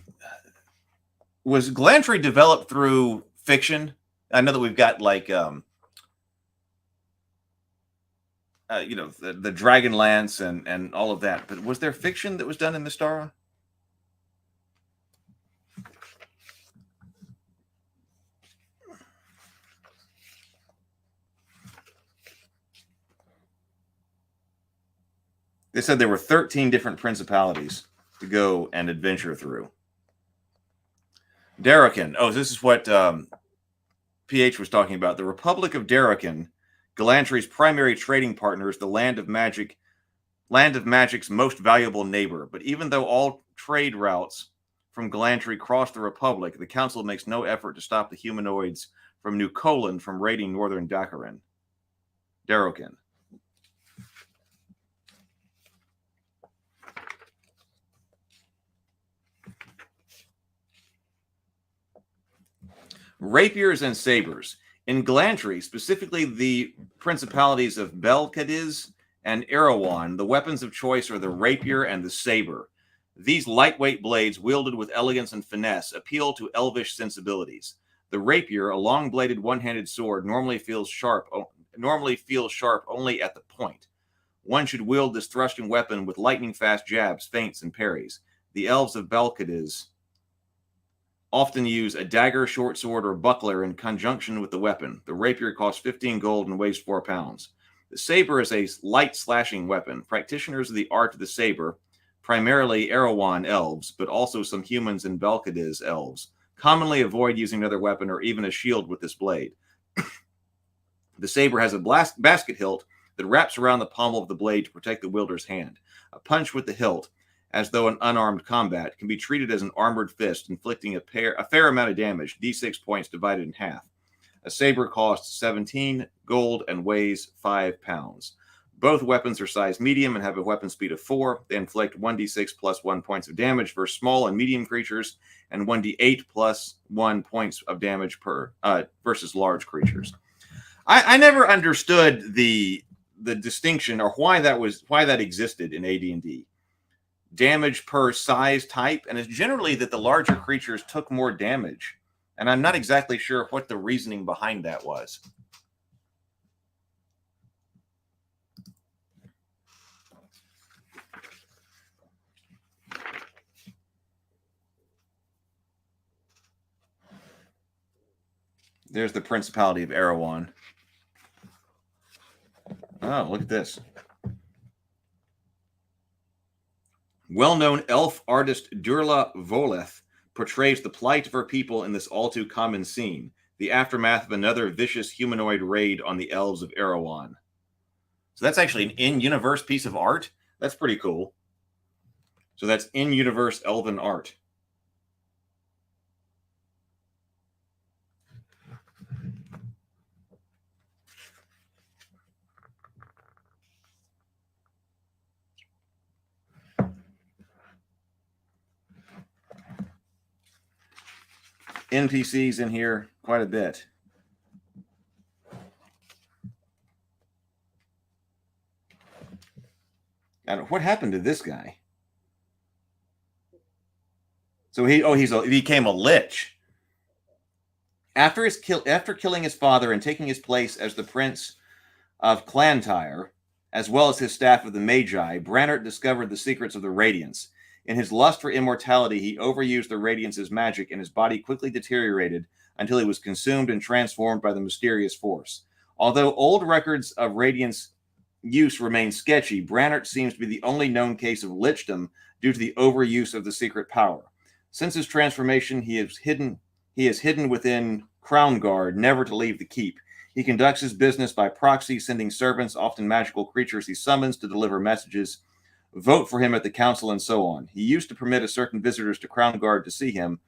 Was Glantri developed through fiction? I know that we've got like, the Dragonlance and all of that. But was there fiction that was done in Mystara? They said there were 13 different principalities to go and adventure through. Darrowkin. Oh, this is what PH was talking about. The Republic of Darrowkin, Glantri's primary trading partner, is the land of magic's most valuable neighbor. But even though all trade routes from Glantri cross the Republic, the Council makes no effort to stop the humanoids from New Colan from raiding northern Darrowkin. Rapiers and sabers. In Glantri, specifically the principalities of Belcadiz and Erewhon, the weapons of choice are the rapier and the saber. These lightweight blades, wielded with elegance and finesse, appeal to elvish sensibilities. The rapier, a long-bladed one-handed sword, normally feels sharp only at the point. One should wield this thrusting weapon with lightning-fast jabs, feints, and parries. The elves of Belcadiz often use a dagger, short sword, or buckler in conjunction with the weapon. The rapier costs 15 gold and weighs 4 pounds. The saber is a light slashing weapon. Practitioners of the art of the saber, primarily Erewhon elves, but also some humans and Belkadiz elves, commonly avoid using another weapon or even a shield with this blade. The saber has a basket hilt that wraps around the pommel of the blade to protect the wielder's hand. A punch with the hilt, as though in unarmed combat, can be treated as an armored fist, inflicting a fair amount of damage, d6 points divided in half. A saber costs 17 gold and weighs 5 pounds. Both weapons are size medium and have a weapon speed of 4. They inflict 1d6 plus 1 points of damage for small and medium creatures, and 1d8 plus 1 points of damage per versus large creatures. I never understood the distinction or why that existed in AD&D. Damage per size type, and it's generally that the larger creatures took more damage. And I'm not exactly sure what the reasoning behind that was. There's the Principality of Erewhon. Oh, look at this. Well-known elf artist Durla Voleth portrays the plight of her people in this all-too-common scene, the aftermath of another vicious humanoid raid on the elves of Erewhon. So that's actually an in-universe piece of art? That's pretty cool. So that's in-universe elven art. NPCs in here quite a bit. And what happened to this guy? So he became a lich. After killing his father and taking his place as the prince of Glantri, as well as his staff of the Magi, Brannert discovered the secrets of the Radiance. In his lust for immortality, he overused the Radiance's magic, and his body quickly deteriorated until he was consumed and transformed by the mysterious force. Although old records of Radiance use remain sketchy, Brannert seems to be the only known case of lichdom due to the overuse of the secret power. Since his transformation, he is hidden within Crown Guard, never to leave the keep. He conducts his business by proxy, sending servants, often magical creatures he summons, to deliver messages, vote for him at the council, and so on. He used to permit a certain visitors to Crown Guard to see him,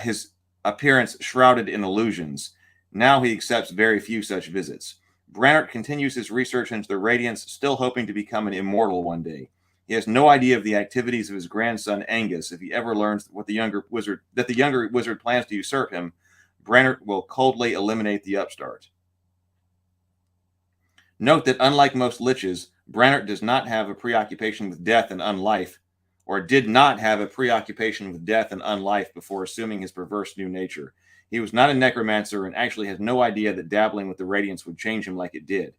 his appearance shrouded in illusions. Now he accepts very few such visits. Brannert continues his research into the Radiance, still hoping to become an immortal one day. He has no idea of the activities of his grandson Angus. If he ever learns that the younger wizard plans to usurp him, Brannert will coldly eliminate the upstart. Note that unlike most liches, Brannert does not have a preoccupation with death and unlife, or did not have a preoccupation with death and unlife before assuming his perverse new nature. He was not a necromancer and actually has no idea that dabbling with the Radiance would change him like it did.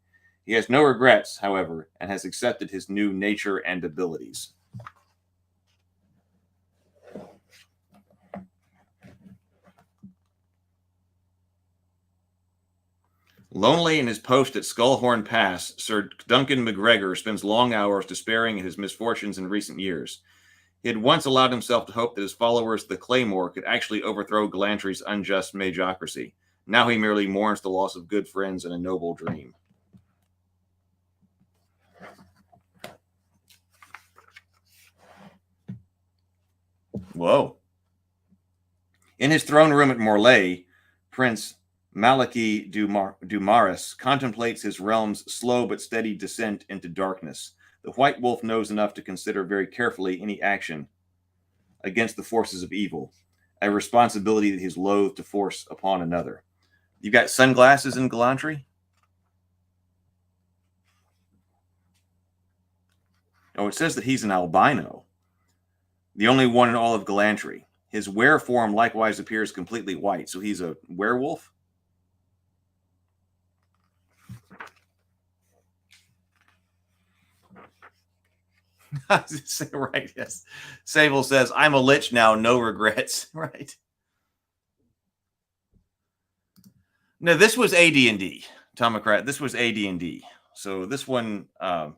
He has no regrets, however, and has accepted his new nature and abilities. Lonely in his post at Skullhorn Pass, Sir Duncan MacGregor spends long hours despairing at his misfortunes in recent years. He had once allowed himself to hope that his followers, the Claymore, could actually overthrow Glantri's unjust magocracy. Now he merely mourns the loss of good friends and a noble dream. Whoa. In his throne room at Morlaix, Prince Malachy Dumaris contemplates his realm's slow but steady descent into darkness. The White Wolf knows enough to consider very carefully any action against the forces of evil, a responsibility that he's loath to force upon another. You've got sunglasses in Glantri? Oh, it says that he's an albino, the only one in all of Glantri. His were form likewise appears completely white, so he's a werewolf? Right, yes. Sable says, I'm a lich now, no regrets. Right. No, this was AD&D, Tomocrat. This was AD&D. So this one, I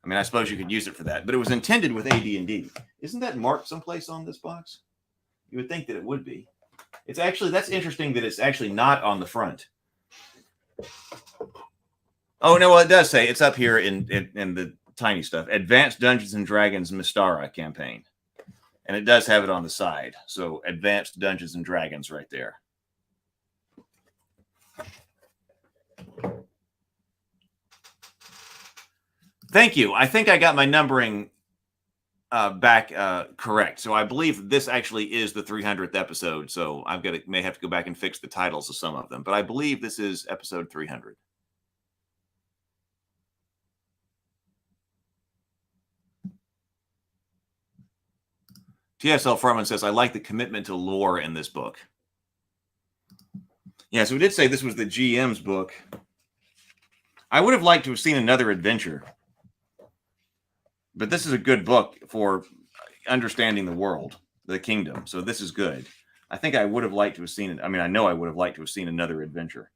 mean, I suppose you could use it for that, but it was intended with AD&D. Isn't that marked someplace on this box? You would think that it would be. It's actually, that's interesting that it's actually not on the front. Oh, no, well, it does say, it's up here in the tiny stuff. Advanced Dungeons and Dragons Mystara campaign. And it does have it on the side. So Advanced Dungeons and Dragons right there. Thank you. I think I got my numbering back correct. So I believe this actually is the 300th episode. So may have to go back and fix the titles of some of them. But I believe this is episode 300. TSL Furman says, I like the commitment to lore in this book. Yeah, so we did say this was the GM's book. I would have liked to have seen another adventure. But this is a good book for understanding the world, the kingdom. So this is good. I think I would have liked to have seen it. I mean, I know I would have liked to have seen another adventure.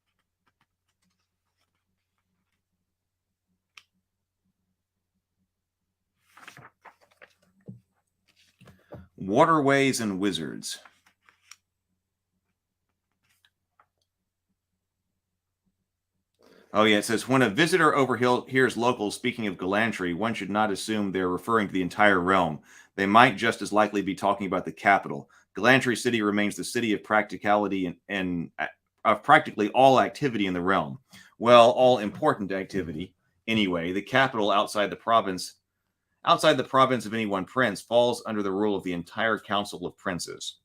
Waterways and Wizards. Oh, yeah, it says, when a visitor overhears locals speaking of Glantri, one should not assume they're referring to the entire realm. They might just as likely be talking about the capital. Glantri City remains the city of practicality and of practically all activity in the realm. Well, all important activity. Anyway, the capital outside the province of any one prince falls under the rule of the entire council of princes.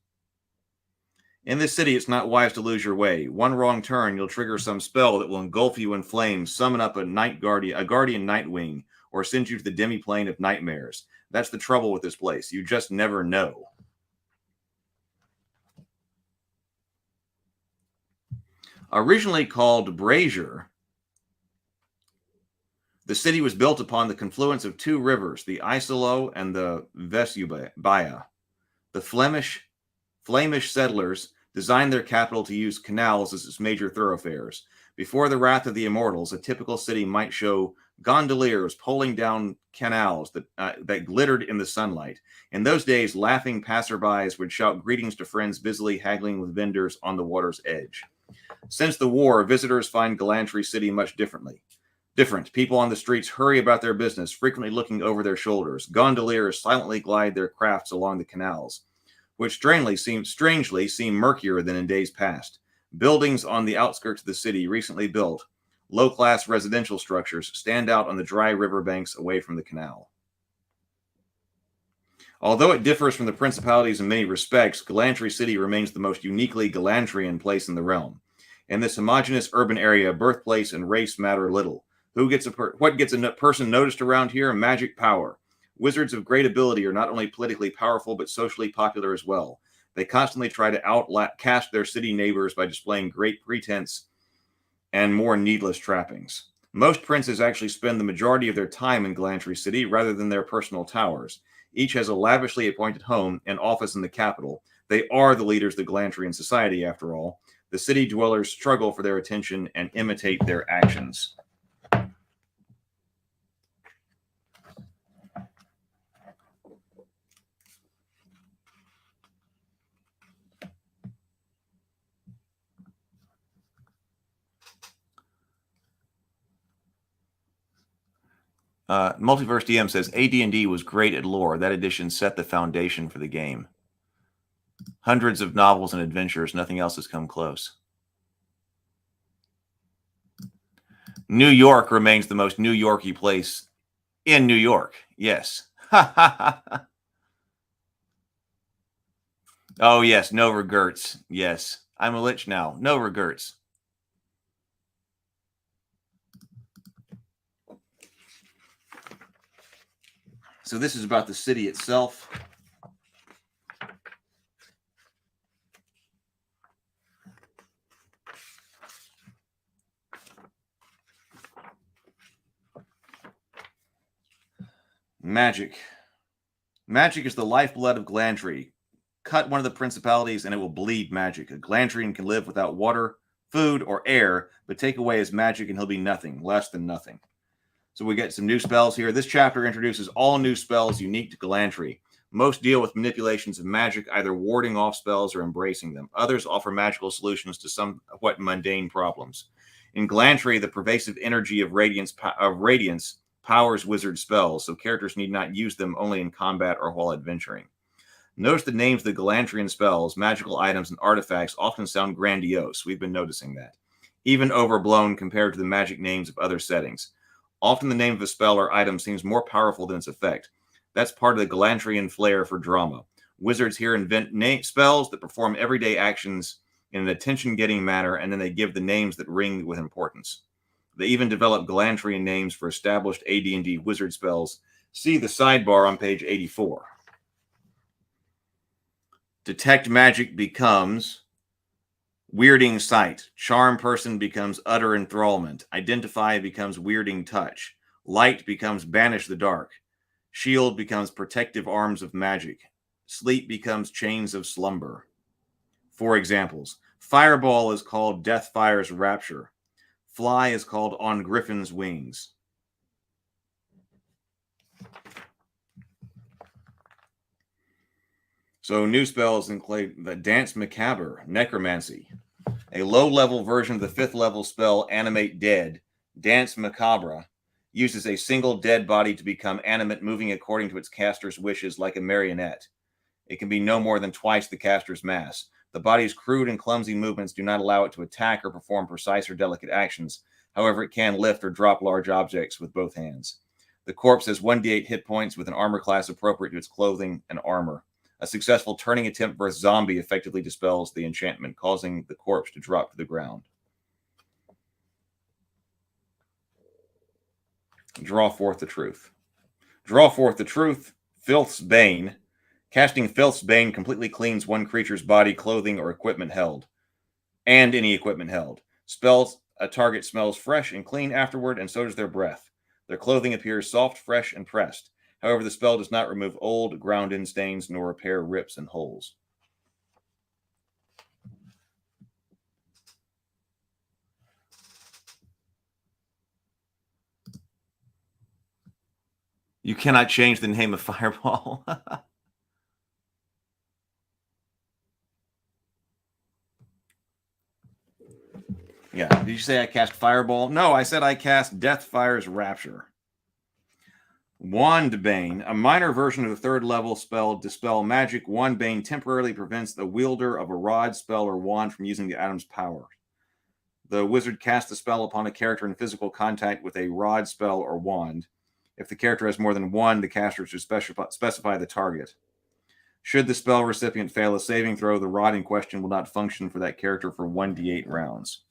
In this city, it's not wise to lose your way. One wrong turn, you'll trigger some spell that will engulf you in flames, summon up a guardian Nightwing, or send you to the demi-plane of nightmares. That's the trouble with this place. You just never know. Originally called Brazier, the city was built upon the confluence of two rivers, the Iselo and the Vesubia. The Flemish settlers designed their capital to use canals as its major thoroughfares. Before the wrath of the immortals, a typical city might show gondoliers poling down canals that glittered in the sunlight. In those days, laughing passerbys would shout greetings to friends busily haggling with vendors on the water's edge. Since the war, visitors find Glantri City much different. People on the streets hurry about their business, frequently looking over their shoulders. Gondoliers silently glide their crafts along the canals, which strangely seem murkier than in days past. Buildings on the outskirts of the city, recently built, low-class residential structures, stand out on the dry riverbanks away from the canal. Although it differs from the principalities in many respects, Glantri City remains the most uniquely Glantrian place in the realm. In this homogeneous urban area, birthplace and race matter little. What gets a person noticed around here? Magic power. Wizards of great ability are not only politically powerful, but socially popular as well. They constantly try to outcast their city neighbors by displaying great pretense and more needless trappings. Most princes actually spend the majority of their time in Glantri City rather than their personal towers. Each has a lavishly appointed home and office in the capital. They are the leaders of the Glantrian society, after all. The city dwellers struggle for their attention and imitate their actions. Multiverse DM says AD&D was great at lore. That edition set the foundation for the game. Hundreds of novels and adventures. Nothing else has come close. New York remains the most New Yorky place in New York. Yes. Oh, yes. No regrets. Yes. I'm a lich now. No regrets. So this is about the city itself. Magic. Magic is the lifeblood of Glantri. cut one of the principalities and it will bleed magic. A Glantrian can live without water, food, or air, but take away his magic and he'll be nothing, less than nothing. So we get some new spells here. This chapter introduces all new spells unique to Glantri. Most deal with manipulations of magic, either warding off spells or embracing them. Others offer magical solutions to somewhat mundane problems. In Glantri, the pervasive energy of radiance powers wizard spells, so characters need not use them only in combat or while adventuring. Notice the names of the Glantrian spells, magical items, and artifacts often sound grandiose. We've been noticing that. Even overblown compared to the magic names of other settings. Often the name of a spell or item seems more powerful than its effect. That's part of the Glantrian flair for drama. Wizards here invent spells that perform everyday actions in an attention-getting manner, and then they give the names that ring with importance. They even develop Glantrian names for established AD&D wizard spells. See the sidebar on page 84. Detect magic becomes weirding sight. Charm person becomes utter enthrallment. Identify becomes weirding touch. Light becomes banish the dark. Shield becomes protective arms of magic. Sleep becomes chains of slumber. For examples, Fireball is called Deathfire's Rapture. Fly is called On Griffin's Wings. So new spells include the Dance Macabre, Necromancy. A low-level version of the 5th level spell Animate Dead, Dance Macabre, uses a single dead body to become animate, moving according to its caster's wishes like a marionette. It can be no more than twice the caster's mass. The body's crude and clumsy movements do not allow it to attack or perform precise or delicate actions. However, it can lift or drop large objects with both hands. The corpse has 1d8 hit points with an armor class appropriate to its clothing and armor. A successful turning attempt versus zombie effectively dispels the enchantment, causing the corpse to drop to the ground. Draw forth the truth. Draw forth the truth. Filth's Bane. Casting Filth's Bane completely cleans one creature's body, clothing, or equipment held. And any equipment held. Spells a target smells fresh and clean afterward, and so does their breath. Their clothing appears soft, fresh, and pressed. However, the spell does not remove old, ground-in stains nor repair rips and holes. You cannot change the name of Fireball. Yeah, did you say I cast Fireball? No, I said I cast Deathfire's Rapture. Wandbane, a minor version of the 3rd level spell Dispel Magic. Wandbane temporarily prevents the wielder of a rod, spell, or wand from using the item's power. The wizard casts the spell upon a character in physical contact with a rod, spell, or wand. If the character has more than one, the caster should specify the target. Should the spell recipient fail a saving throw, the rod in question will not function for that character for 1d8 rounds.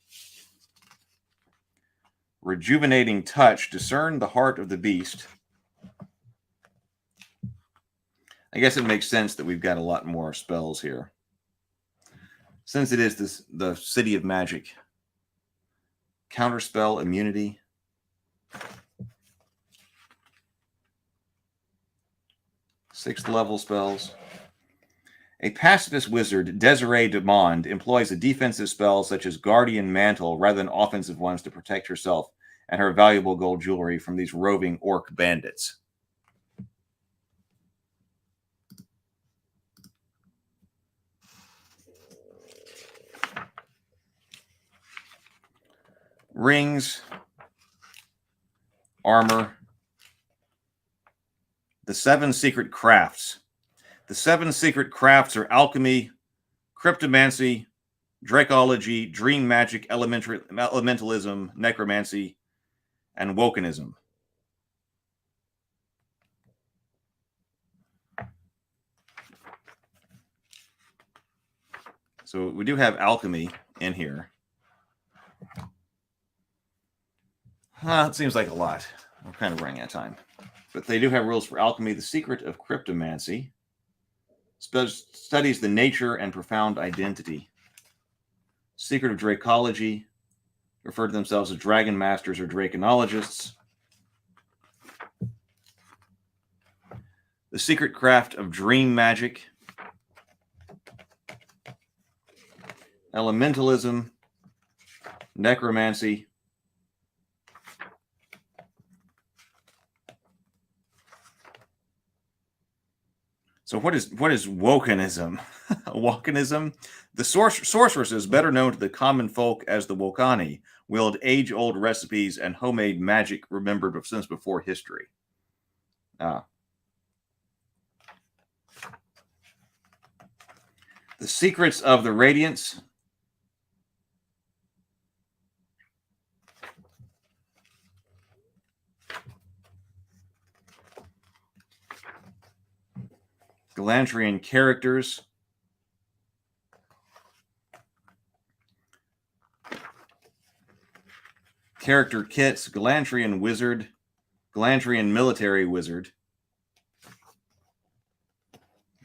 Rejuvenating Touch. Discern the heart of the beast. I guess it makes sense that we've got a lot more spells here, since it is the City of Magic. Counterspell Immunity. Sixth level spells. A pacifist wizard, Desiree Demond, employs a defensive spell such as Guardian Mantle rather than offensive ones to protect herself and her valuable gold jewelry from these roving orc bandits. Rings, armor, the 7 secret crafts. The 7 secret crafts are alchemy, cryptomancy, dracology, dream magic, elementalism, necromancy, and wokenism. So we do have alchemy in here. It seems like a lot. We're kind of running out of time. But they do have rules for alchemy. The secret of cryptomancy studies the nature and profound identity. Secret of dracology refer to themselves as dragon masters or draconologists. The secret craft of dream magic elementalism, necromancy. So what is wokenism? Wokenism? The sorceresses, better known to the common folk as the Wokani, wield age-old recipes and homemade magic remembered since before history. The secrets of the Radiance. Glantrian characters. Character kits, Glantrian wizard, Glantrian military wizard,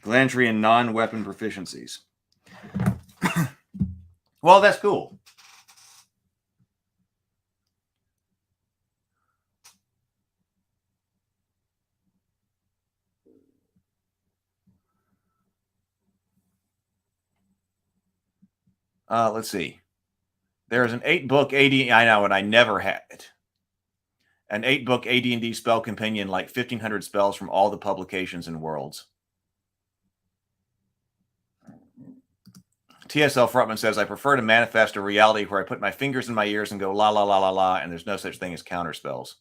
Glantrian non-weapon proficiencies. Well, that's cool. Let's see. There's an 8-book AD. I know, and I never had it. An 8-book AD&D spell companion, like 1,500 spells from all the publications and worlds. TSL Frontman says, I prefer to manifest a reality where I put my fingers in my ears and go la la la la la, and there's no such thing as counter spells.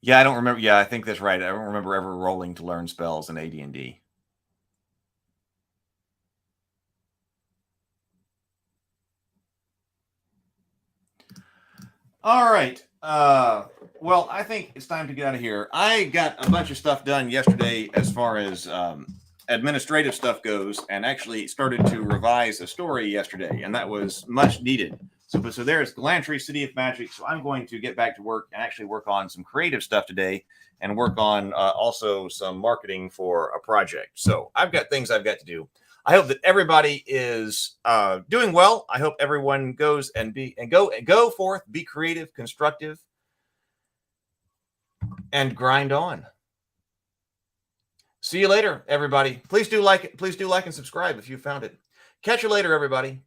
Yeah, I don't remember. Yeah, I think that's right. I don't remember ever rolling to learn spells in AD&D. All right. Well, I think it's time to get out of here. I got a bunch of stuff done yesterday as far as administrative stuff goes, and actually started to revise a story yesterday, and that was much needed. So there's Glantri, City of Magic. So I'm going to get back to work and actually work on some creative stuff today, and work on also some marketing for a project. So I've got things I've got to do. I hope that everybody is doing well. I hope everyone goes and go forth, be creative, constructive, and grind on. See you later, everybody. Please do like it. Please do like and subscribe if you found it. Catch you later, everybody.